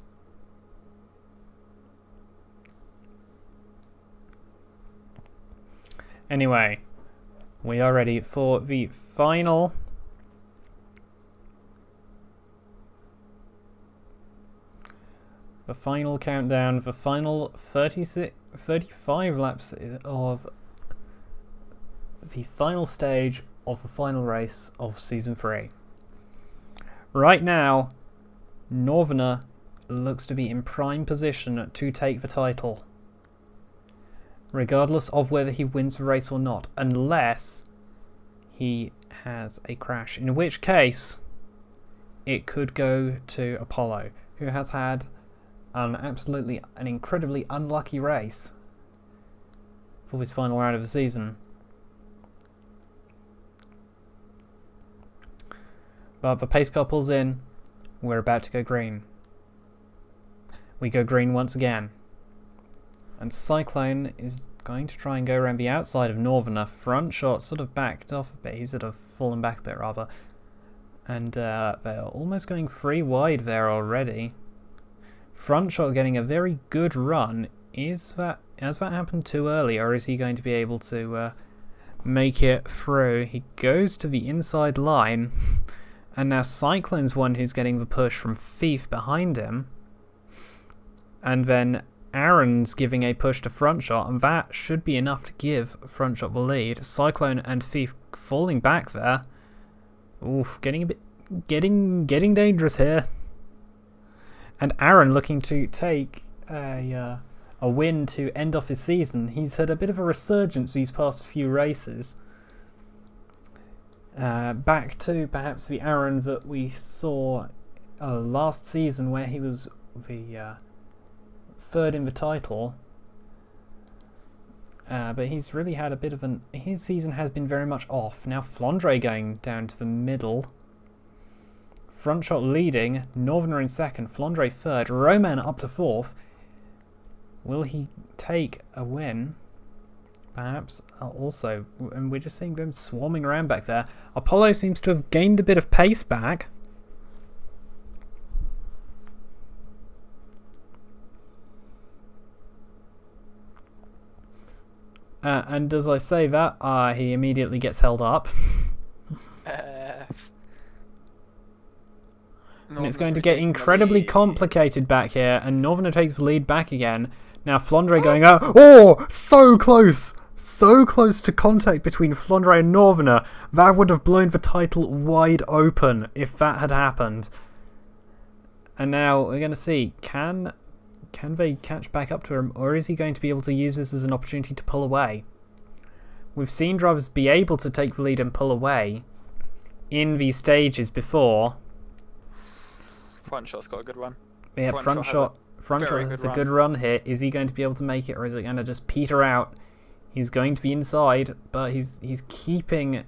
Anyway, we are ready for the final countdown, the final 35 laps of the final stage of the final race of Season 3. Right now, Northerner looks to be in prime position to take the title, regardless of whether he wins the race or not, unless he has a crash, in which case it could go to Apollo, who has had an incredibly unlucky race for this final round of the season. But the pace car pulls in. We're about to go green. We go green once again. And Cyclone is going to try and go around the outside of Northerner. Front shot sort of backed off a bit. He's sort of fallen back a bit rather. And they're almost going 3 wide there already. Front shot getting a very good run. Has that happened too early, or is he going to be able to make it through? He goes to the inside line. And now Cyclone's one who's getting the push from Thief behind him. And then Aaron's giving a push to Frontshot, and that should be enough to give Frontshot the lead. Cyclone and Thief falling back there. Oof, getting dangerous here. And Aaron looking to take a win to end off his season. He's had a bit of a resurgence these past few races. Back to perhaps the Aaron that we saw last season, where he was the third in the title. But he's really had a bit of his season has been very much off. Now Flandre going down to the middle. Frontshot leading, Northerner in second, Flandre third, Roman up to fourth. Will he take a win? Perhaps also, and we're just seeing them swarming around back there. Apollo seems to have gained a bit of pace back. And as I say that, he immediately gets held up. And it's going to get incredibly complicated back here, and Northerner takes the lead back again. Now Flandre going out. Oh, so close! So close to contact between Flandre and Northerner. That would have blown the title wide open if that had happened. And now we're going to see, can they catch back up to him, or is he going to be able to use this as an opportunity to pull away? We've seen drivers be able to take the lead and pull away in these stages before. Front shot's got a good run. Yeah, front shot has a good run here. Is he going to be able to make it, or is it going to just peter out? He's going to be inside, but he's keeping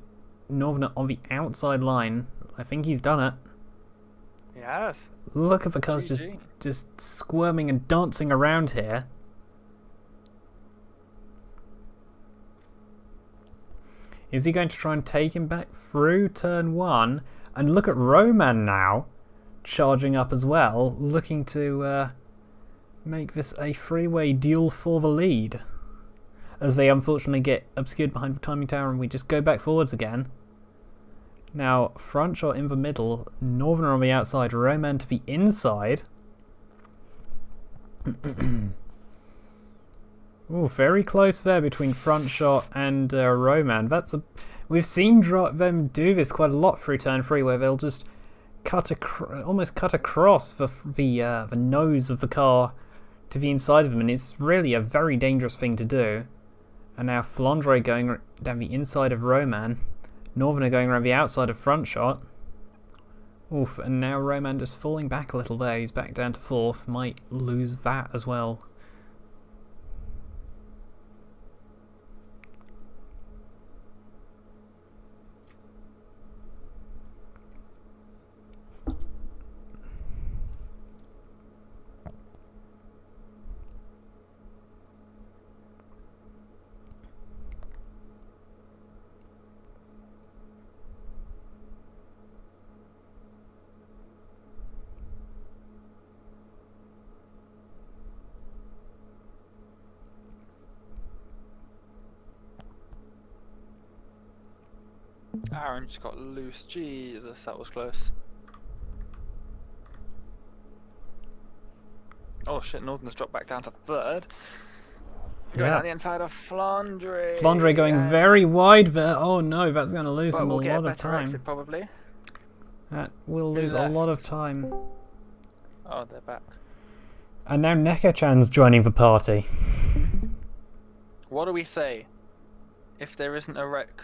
Northerner on the outside line. I think he's done it. Yes. Look at the cars just squirming and dancing around here. Is he going to try and take him back through turn 1? And look at Roman now, charging up as well, looking to make this a freeway duel for the lead. As they unfortunately get obscured behind the timing tower and we just go back forwards again. Now, front shot in the middle, Northerner on the outside, Roman to the inside. Ooh, very close there between front shot and Roman. We've seen them do this quite a lot through turn 3, where they'll just almost cut across the nose of the car to the inside of them, and it's really a very dangerous thing to do. And now Flandre going down the inside of Roman. Northerner going around the outside of front shot. Oof, and now Roman just falling back a little there. He's back down to 4th. Might lose that as well. Aaron just got loose. Jesus, that was close. Oh shit, Northerner's dropped back down to 3rd. Going down the inside of Flandre. Flandre going very wide there. Oh no, that's going to lose him a lot of time. Exit, probably. That will lose a lot of time. Oh, they're back. And now Neko-chan's joining the party. What do we say? If there isn't a wreck,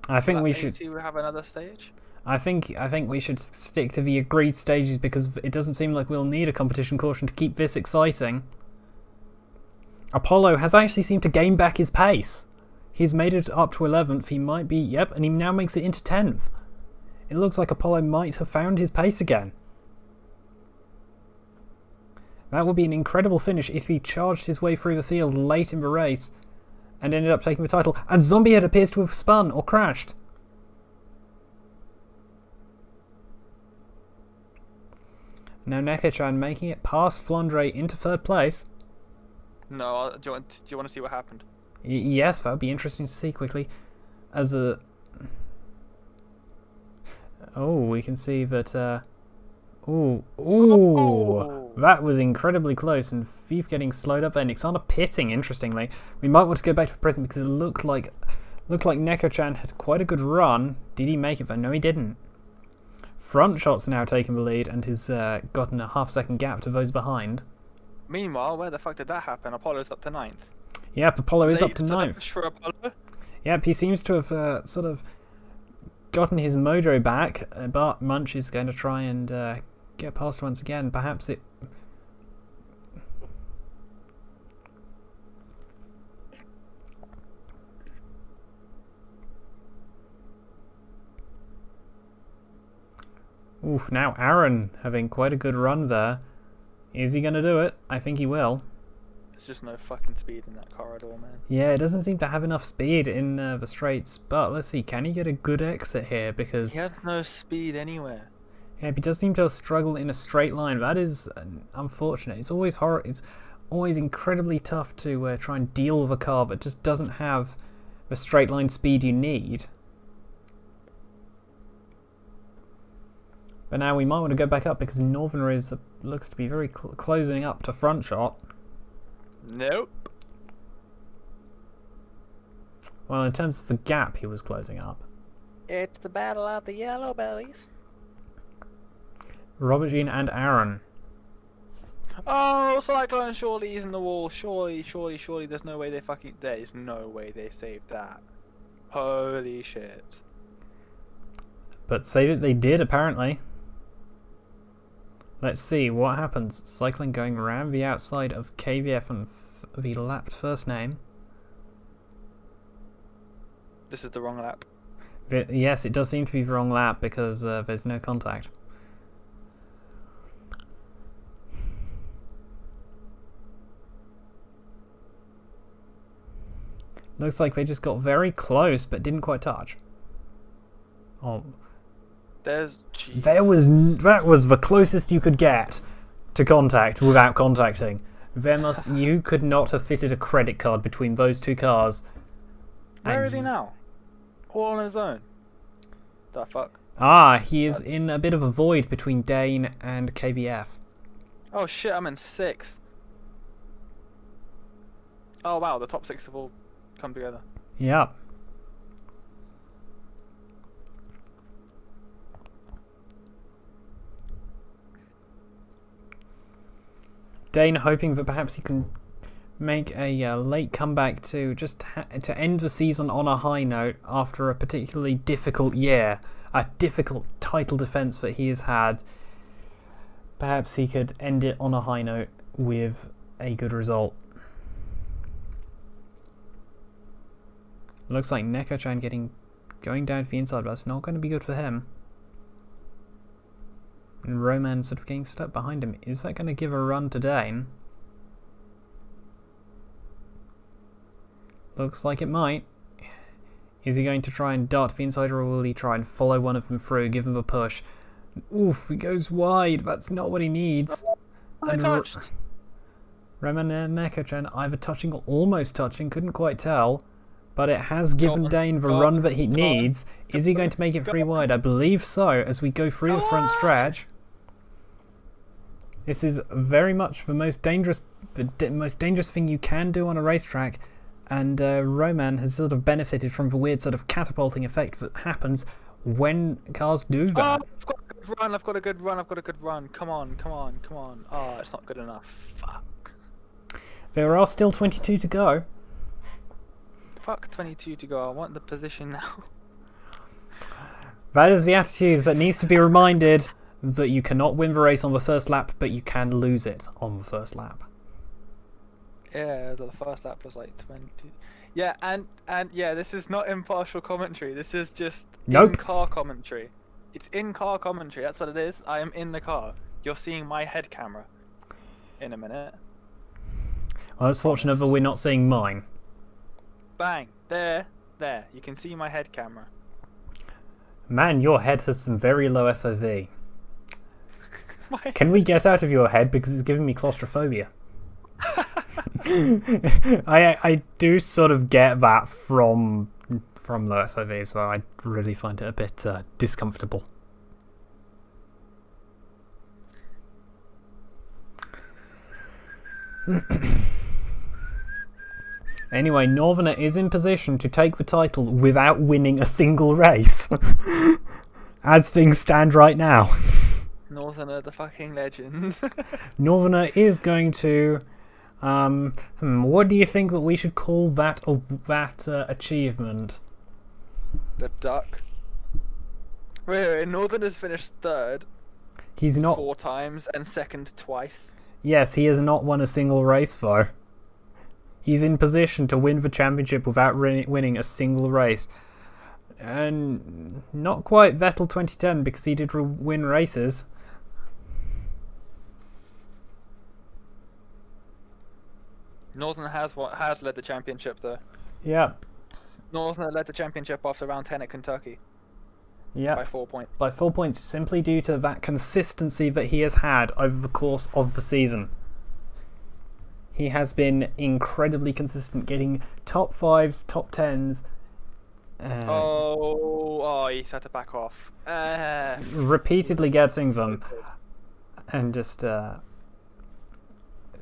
I think we 80 should. we have another stage. I think we should stick to the agreed stages because it doesn't seem like we'll need a competition caution to keep this exciting. Apollo has actually seemed to gain back his pace. He's made it up to 11th. He might be, yep, and he now makes it into 10th. It looks like Apollo might have found his pace again. That would be an incredible finish if he charged his way through the field late in the race and ended up taking the title. And Zombiehead appears to have spun or crashed. Now Neko-chan making it past Flandre into 3rd place. No, do you want to see what happened? Yes, that would be interesting to see quickly. As a... Oh, we can see that... Ooh. That was incredibly close, and Thief getting slowed up there. Nyxana pitting, interestingly. We might want to go back to the present because it looked like Neko-chan had quite a good run. Did he make it though? No, he didn't. Front Shot's now taking the lead and has gotten a half-second gap to those behind. Meanwhile, where the fuck did that happen? Apollo's up to 9th. Yep, Apollo is up to 9th. For Apollo? Yep, he seems to have sort of gotten his mojo back, but Munch is going to try and get past once again. Perhaps it... Oof, now Aaron having quite a good run there. Is he going to do it? I think he will. There's just no fucking speed in that corridor, man. Yeah, it doesn't seem to have enough speed in the straights, but let's see, can he get a good exit here? Because he has no speed anywhere. yeah, he does seem to struggle in a straight line. That is unfortunate. It's always It's always incredibly tough to try and deal with a car that just doesn't have the straight line speed you need. But now we might want to go back up because Northerner looks to be very closing up to Front Shot. Nope. Well, in terms of the gap, he was closing up. It's the battle of the yellow bellies. Robert Jean and Aaron. Oh, Cyclone, surely he's in the wall. Surely. There's no way there's no way they saved that. Holy shit. But save it they did, apparently. Let's see what happens. Cycling going around the outside of KVF and the lapped first name. This is the wrong lap. Yes, it does seem to be the wrong lap because there's no contact. Looks like they just got very close but didn't quite touch. Oh. That was the closest you could get to contact without contacting. You could not have fitted a credit card between those two cars. Where is he now? All on his own. The fuck? Ah, he is in a bit of a void between Dane and KVF. Oh shit, I'm in 6th. Oh wow, the top 6 have all come together. Yep. Dane hoping that perhaps he can make a late comeback to just to end the season on a high note after a particularly difficult year, a difficult title defense that he has had. Perhaps he could end it on a high note with a good result. Looks like Neko-chan going down to the inside, but that's not going to be good for him. And Roman sort of getting stuck behind him. Is that going to give a run to Dane? Looks like it might. Is he going to try and dart to the inside, or will he try and follow one of them through, give him a push? Oof, he goes wide. That's not what he needs. I touched. Roman and Neko-chan either touching or almost touching, couldn't quite tell. But it has given Dane the run that he needs. Is he going to make it 3 wide? I believe so, as we go through the front stretch. This is very much the most dangerous thing you can do on a racetrack, and Roman has sort of benefited from the weird sort of catapulting effect that happens when cars do that. Oh, I've got to run. I've got a good run. I've got a good run. Come on, come on, come on. Oh, it's not good enough. Fuck. There are still 22 to go. Fuck 22 to go. I want the position now. That is the attitude that needs to be reminded that you cannot win the race on the first lap, but you can lose it on the first lap. Yeah, the first lap was like 20. Yeah, and yeah, this is not impartial commentary. This is just in-car commentary. It's in-car commentary. That's what it is. I am in the car. You're seeing my head camera in a minute. Well, it's fortunate that we're not seeing mine. Bang. There. You can see my head camera. Man, your head has some very low FOV. Can we get out of your head because it's giving me claustrophobia? I do sort of get that from low FOV as well. I really find it a bit discomfortable. Anyway, Northerner is in position to take the title without winning a single race. As things stand right now. Northerner, the fucking legend. Northerner is going to... what do you think that we should call that achievement? The duck. Wait, Northerner's finished third. He's not 4 times and second twice. Yes, he has not won a single race though. He's in position to win the championship without winning a single race. And not quite Vettel 2010 because he did win races. Northerner has led the championship though. Yeah. Northerner led the championship after round 10 at Kentucky. Yeah. By 4 points. By 4 points, simply due to that consistency that he has had over the course of the season. He has been incredibly consistent, getting top 5s, top 10s. He's had to back off. Repeatedly getting them. And just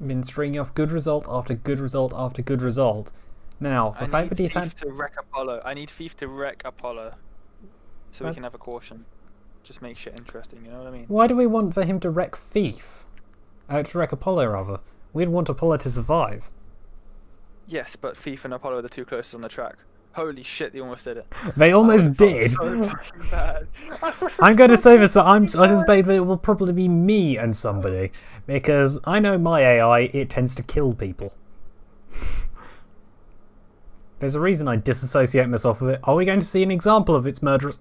been stringing off good result after good result after good result. Now, the fact that he's had... I need Thief to wreck Apollo. So we can have a caution. Just make shit interesting, you know what I mean? Why do we want for him to wreck Thief? To wreck Apollo, rather. We'd want Apollo to survive. Yes, but Thief and Apollo are the 2 closest on the track. Holy shit, they almost did it. They almost did. So fucking bad. I'm going to say this, but I suspect that it will probably be me and somebody. Because I know my AI, it tends to kill people. There's a reason I disassociate myself with it. Are we going to see an example of its murderous...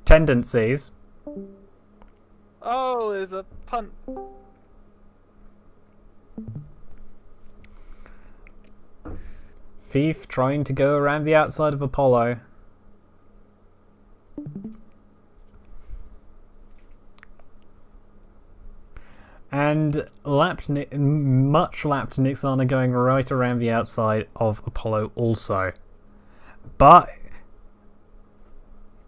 tendencies? Oh, there's a punt. Thief trying to go around the outside of Apollo. And much lapped Nyxana going right around the outside of Apollo also. But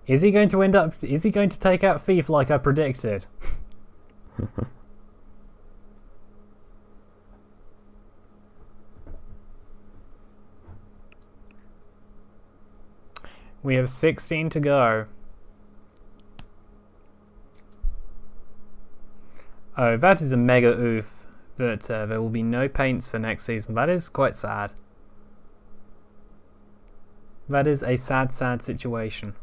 is he going to take out Thief like I predicted? We have 16 to go. Oh, that is a mega oof that there will be no paints for next season. That is quite sad. That is a sad, sad situation.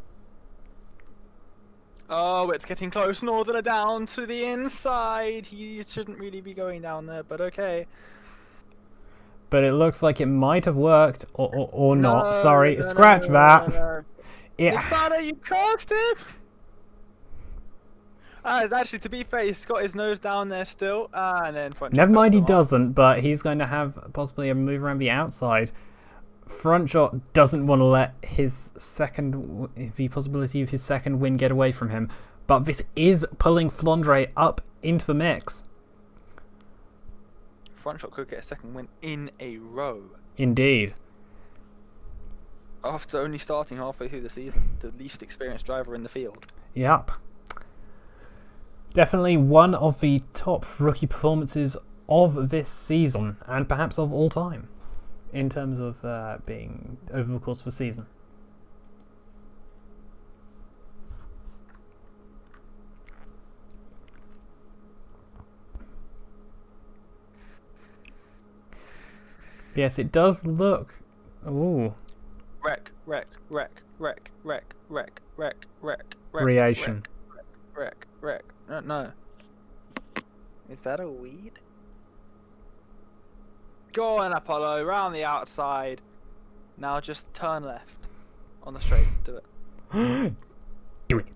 Oh, it's getting close. Northerner down to the inside. He shouldn't really be going down there, but okay. But it looks like it might have worked, or not. Sorry, scratch that. No. Nyxana, you cursed him! Actually, to be fair, he's got his nose down there still, and then front. Never mind, he doesn't, but he's going to have possibly a move around the outside. Front shot doesn't want to let the possibility of his second win get away from him, but this is pulling Flandre up into the mix. Front shot could get a second win in a row. Indeed. After only starting halfway through the season, the least experienced driver in the field. Yep. Definitely one of the top rookie performances of this season, and perhaps of all time, in terms of being over the course of the season. Yes, it does look. Ooh. Wreck. Creation. Wreck. No. Is that a weed? Go on, Apollo, round the outside. Now just turn left. On the straight. Do it. Do it.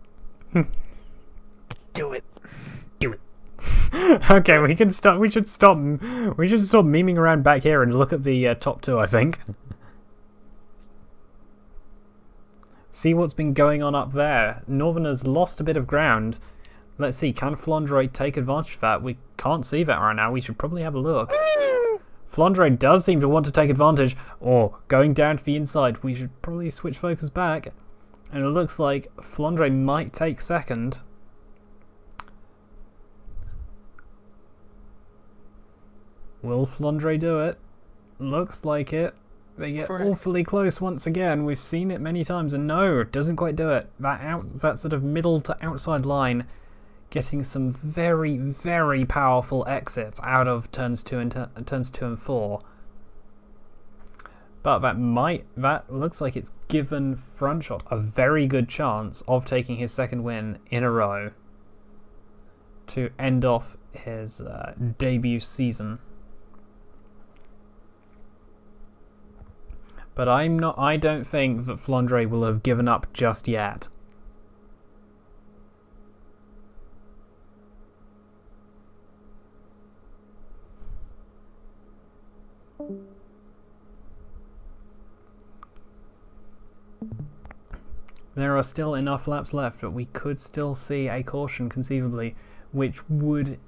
Do it. Do it. Okay, we can stop. We should stop memeing around back here and look at the top two, I think. See what's been going on up there. Northerners lost a bit of ground. Let's see, can Flandre take advantage of that? We can't see that right now. We should probably have a look. Flandre does seem to want to take advantage. Or, going down to the inside, we should probably switch focus back. And it looks like Flandre might take second. Will Flandre do it? Looks like it. They get awfully close once again. We've seen it many times, and no, doesn't quite do it. That sort of middle to outside line, getting some very, very powerful exits out of turns 2 and 4. But that looks like it's given Frontshot a very good chance of taking his second win in a row to end off his debut season. But I don't think that Flandre will have given up just yet. There are still enough laps left that we could still see a caution conceivably, which would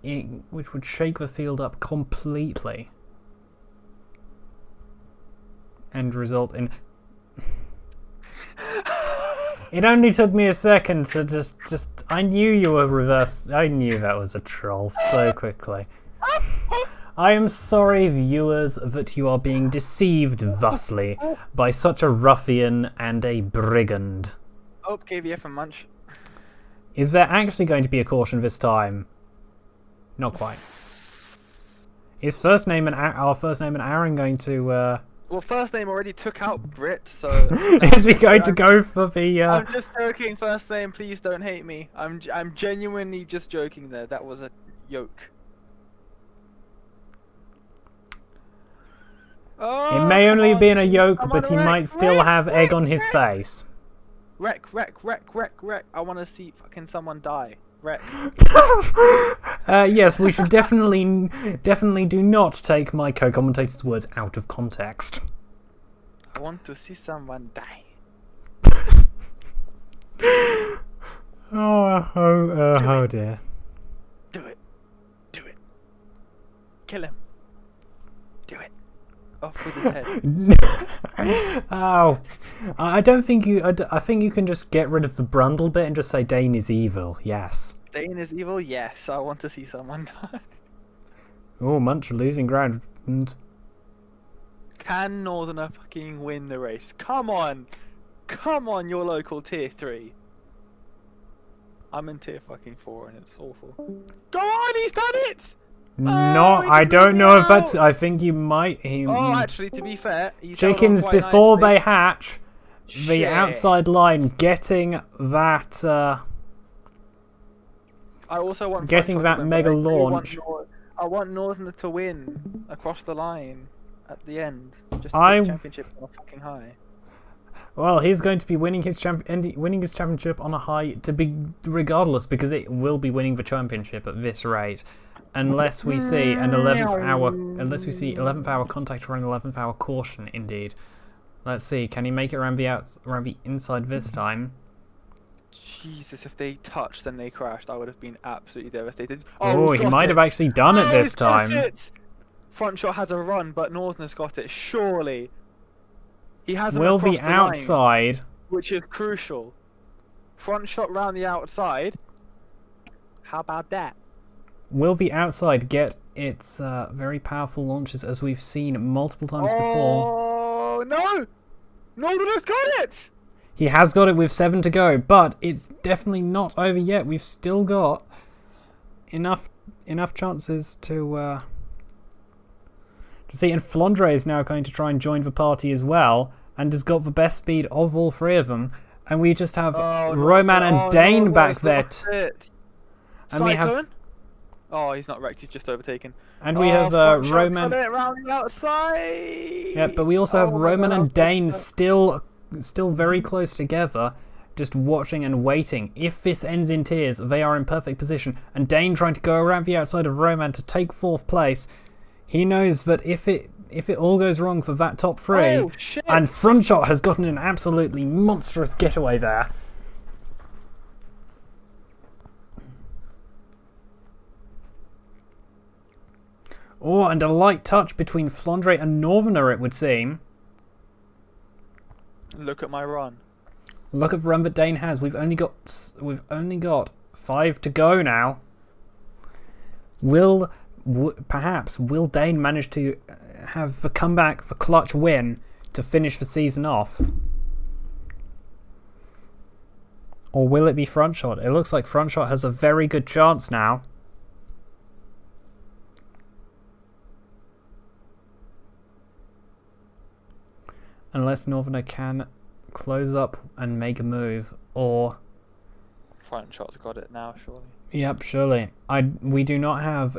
shake the field up completely. And result in... It only took me a second to just... I knew you were reverse... I knew that was a troll so quickly. I am sorry, viewers, that you are being deceived thusly by such a ruffian and a brigand. Oh, gave you a munch. Is there actually going to be a caution this time? Not quite. Is our first name and Aaron going to... Well, first name already took out Brit, so... Is he going to go for the... I'm just joking, first name, please don't hate me. I'm genuinely just joking there. That was a joke. Oh, it may only have been a yoke, but he might still have egg on his face. Wreck. I want to see fucking someone die. Wreck. Yes, we should definitely do not take my co-commentator's words out of context. I want to see someone die. Oh dear. Do it. Kill him. Do it. Off with his head. Oh, I don't think you. I think you can just get rid of the Brundle bit and just say Dane is evil. Yes. Dane is evil. Yes. I want to see someone die. Oh, Munch losing ground. And... Can Northerner fucking win the race? Come on, your local tier 3. I'm in tier fucking 4 and it's awful. Go on, he's done it. I don't know if that's... I think you might... actually, to be fair... Chickens before they hatch, the outside line getting that... I also want... Getting that mega launch. I want Northerner to win across the line at the end. Just to get the championship on a fucking high. Well, he's going to be winning his championship on a high regardless, because it will be winning the championship at this rate. Unless we see an 11th hour contact or an 11th hour caution, indeed. Let's see, can he make it around the inside this time? Jesus, if they touched then they crashed, I would have been absolutely devastated. Oh, he might have actually done it this time. Frontshot has a run, but Northerner's got it, surely. He has Will the outside, line, which is crucial. Frontshot round the outside. How about that? Will the outside get its very powerful launches, as we've seen multiple times before? Oh, no! Northerner's got it! He has got it with 7 to go, but it's definitely not over yet. We've still got enough chances to to see. And Flandre is now going to try and join the party as well, and has got the best speed of all three of them. And we just have Roman and Dane back there. And we have. Oh, he's not wrecked. He's just overtaken. And we have Roman. Around the outside. Yeah, but we also have Roman and Dane still very close together, just watching and waiting. If this ends in tears, they are in perfect position. And Dane trying to go around the outside of Roman to take 4th place. He knows that if it all goes wrong for that top 3, and Frontshot has gotten an absolutely monstrous getaway there. Oh, and a light touch between Flandre and Northerner, it would seem. Look at my run. Look at the run that Dane has. We've only got 5 to go now. Perhaps will Dane manage to have the comeback, the clutch win to finish the season off? Or will it be Frontshot? It looks like Frontshot has a very good chance now. Unless Northerner can close up and make a move, or... Frontshot's got it now, surely. Yep, surely. We do not have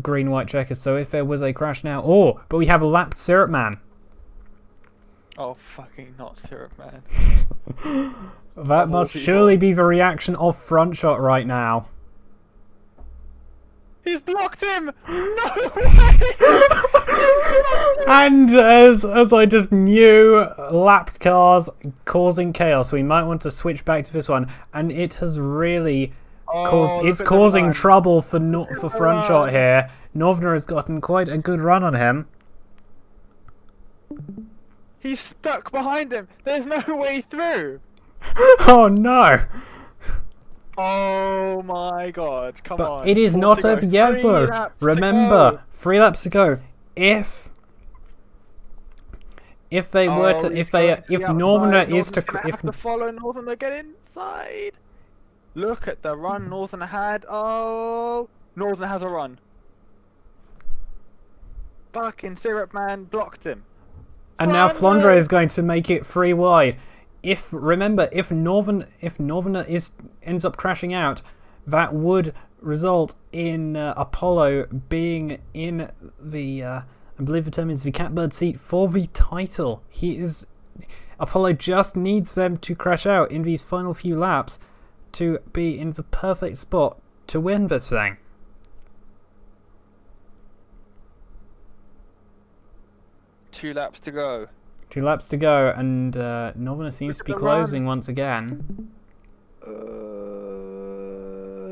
green-white checkers, so if there was a crash now... Oh, but we have a lapped Syrup Man. Oh, fucking not Syrup Man. That must surely be the reaction of Frontshot right now. He's blocked him! No way! And as I just knew, lapped cars causing chaos. We might want to switch back to this one. And it has really... it's causing trouble for Frontshot here. Northerner has gotten quite a good run on him. He's stuck behind him. There's no way through. Oh no! Oh my god! Come on! But it is not over yet, though. Remember, 3 laps to go. If Northerner is to follow Northerner, get inside. Look at the run Northerner had. Oh, Northerner has a run. Fucking Syrup Man blocked him. And now Flandre is going to make it 3 wide. If Northerner ends up crashing out, that would result in Apollo being in the I believe the term is the catbird seat for the title. Apollo just needs them to crash out in these final few laps to be in the perfect spot to win this thing. Two laps to go. 2 laps to go, and Northerner seems to be closing once again.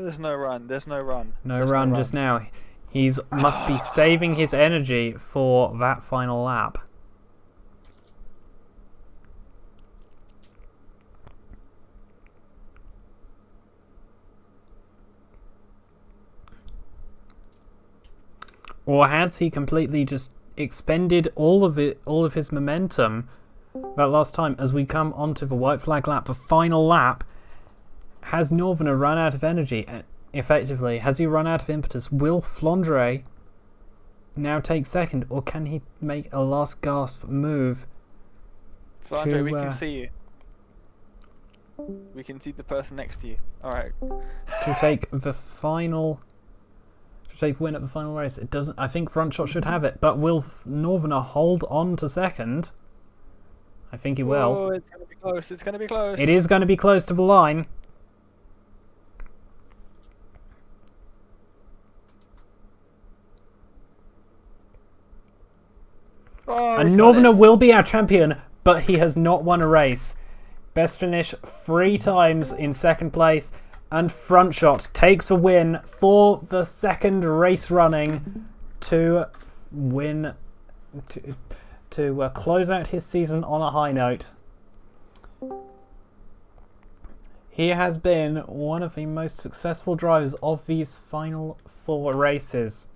There's no run. There's no run. No run just now. He must be saving his energy for that final lap. Or has he completely just expended all of his momentum that last time? As we come onto the white flag lap, the final lap, has Northerner run out of energy? Effectively, has he run out of impetus? Will Flandre now take second, or can he make a last gasp move? Flandre, we can see you. We can see the person next to you. All right. To take the final. To take win at the final race. It doesn't. I think Frontshot should have it, but will Northerner hold on to second? I think he will. Oh, it's going to be close. It's going to be close. It is going to be close to the line. Oh, and Northerner will be our champion, but he has not won a race. Best finish 3 times in second place. And Frontshot takes a win for the second race running to win, to close out his season on a high note. He has been one of the most successful drivers of these final 4 races.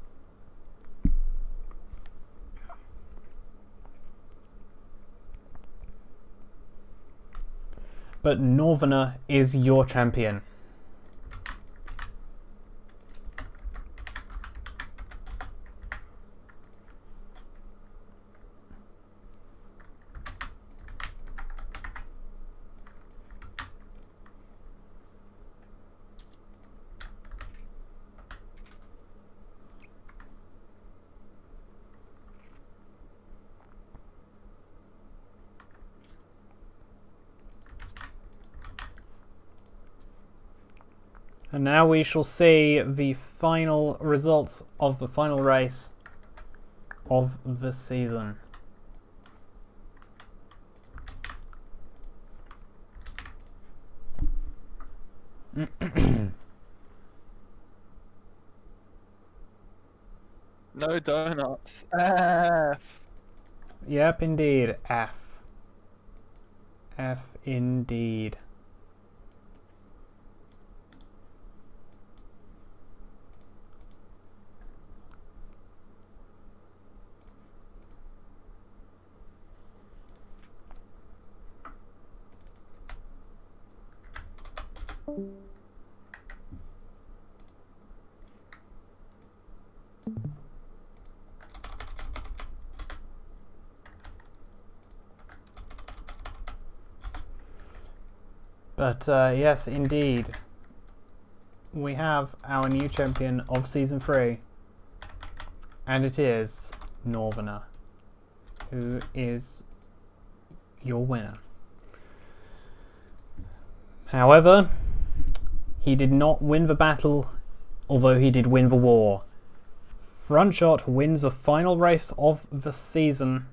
But Northerner is your champion. And now we shall see the final results of the final race of the season. No donuts. F. Yep, indeed. F. F indeed. But yes, indeed, we have our new champion of Season 3, and it is Northerner, who is your winner. However, he did not win the battle, although he did win the war. Frontshot wins the final race of the season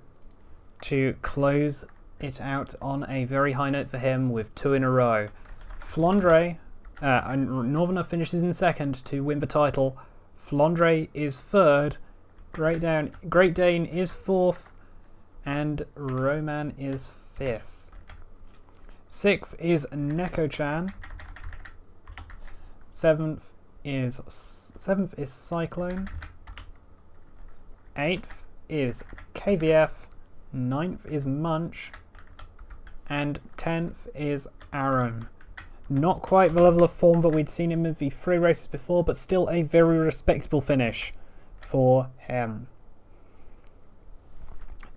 to close it out on a very high note for him with 2 in a row. Flandre, Northerner finishes in second to win the title. Flandre is third. Great Dane is fourth, and Roman is fifth. Sixth is Neko-chan. Seventh is Cyclone. Eighth is KVF. Ninth is Munch. And 10th is Aaron. Not quite the level of form that we'd seen him in the 3 races before, but still a very respectable finish for him.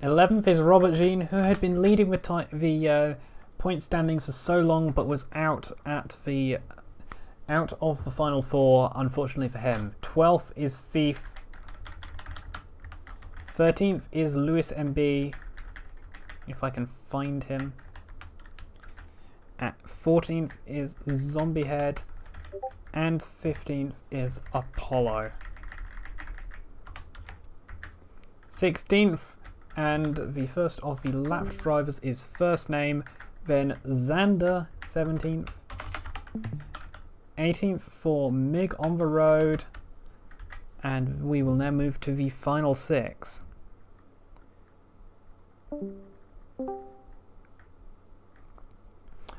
11th is Robert Jean, who had been leading the point standings for so long, but was out of the final 4, unfortunately for him. 12th is Thief. 13th is Lewis MB, if I can find him. At 14th is Zombie Head, and 15th is Apollo. 16th, and the first of the lapped drivers is First Name, then Xander, 17th. 18th for Mig on the Road, and we will now move to the final 6.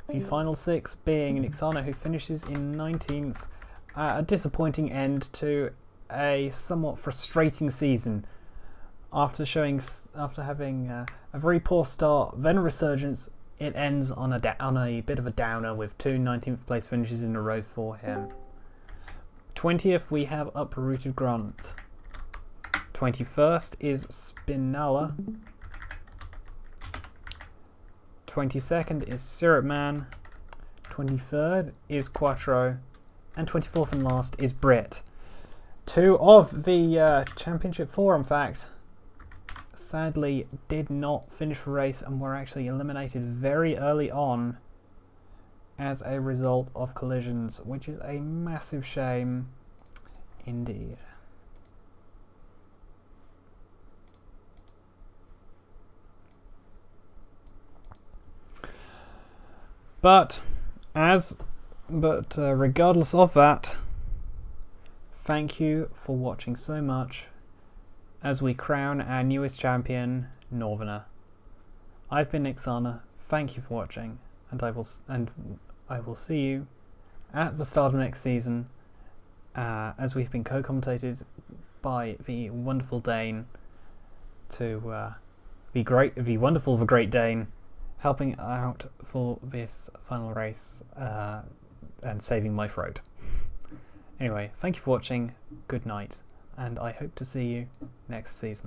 The final 6 being Nyxana, who finishes in 19th. A disappointing end to a somewhat frustrating season. After having a very poor start, then a resurgence, it ends on a bit of a downer with 2 19th place finishes in a row for him. 20th we have Uprooted Grunt. 21st is Spinala. 22nd is Syrup Man. 23rd is Quattro. And 24th and last is Brit. 2 of the Championship 4, in fact, sadly did not finish the race and were actually eliminated very early on as a result of collisions, which is a massive shame indeed. But regardless of that, thank you for watching so much as we crown our newest champion, Northerner. I've been Nyxana. Thank you for watching, and I will see you at the start of next season, as we've been co-commentated by the wonderful Dane to the wonderful the Great Dane, helping out for this final race and saving my throat. Anyway, thank you for watching, good night, and I hope to see you next season.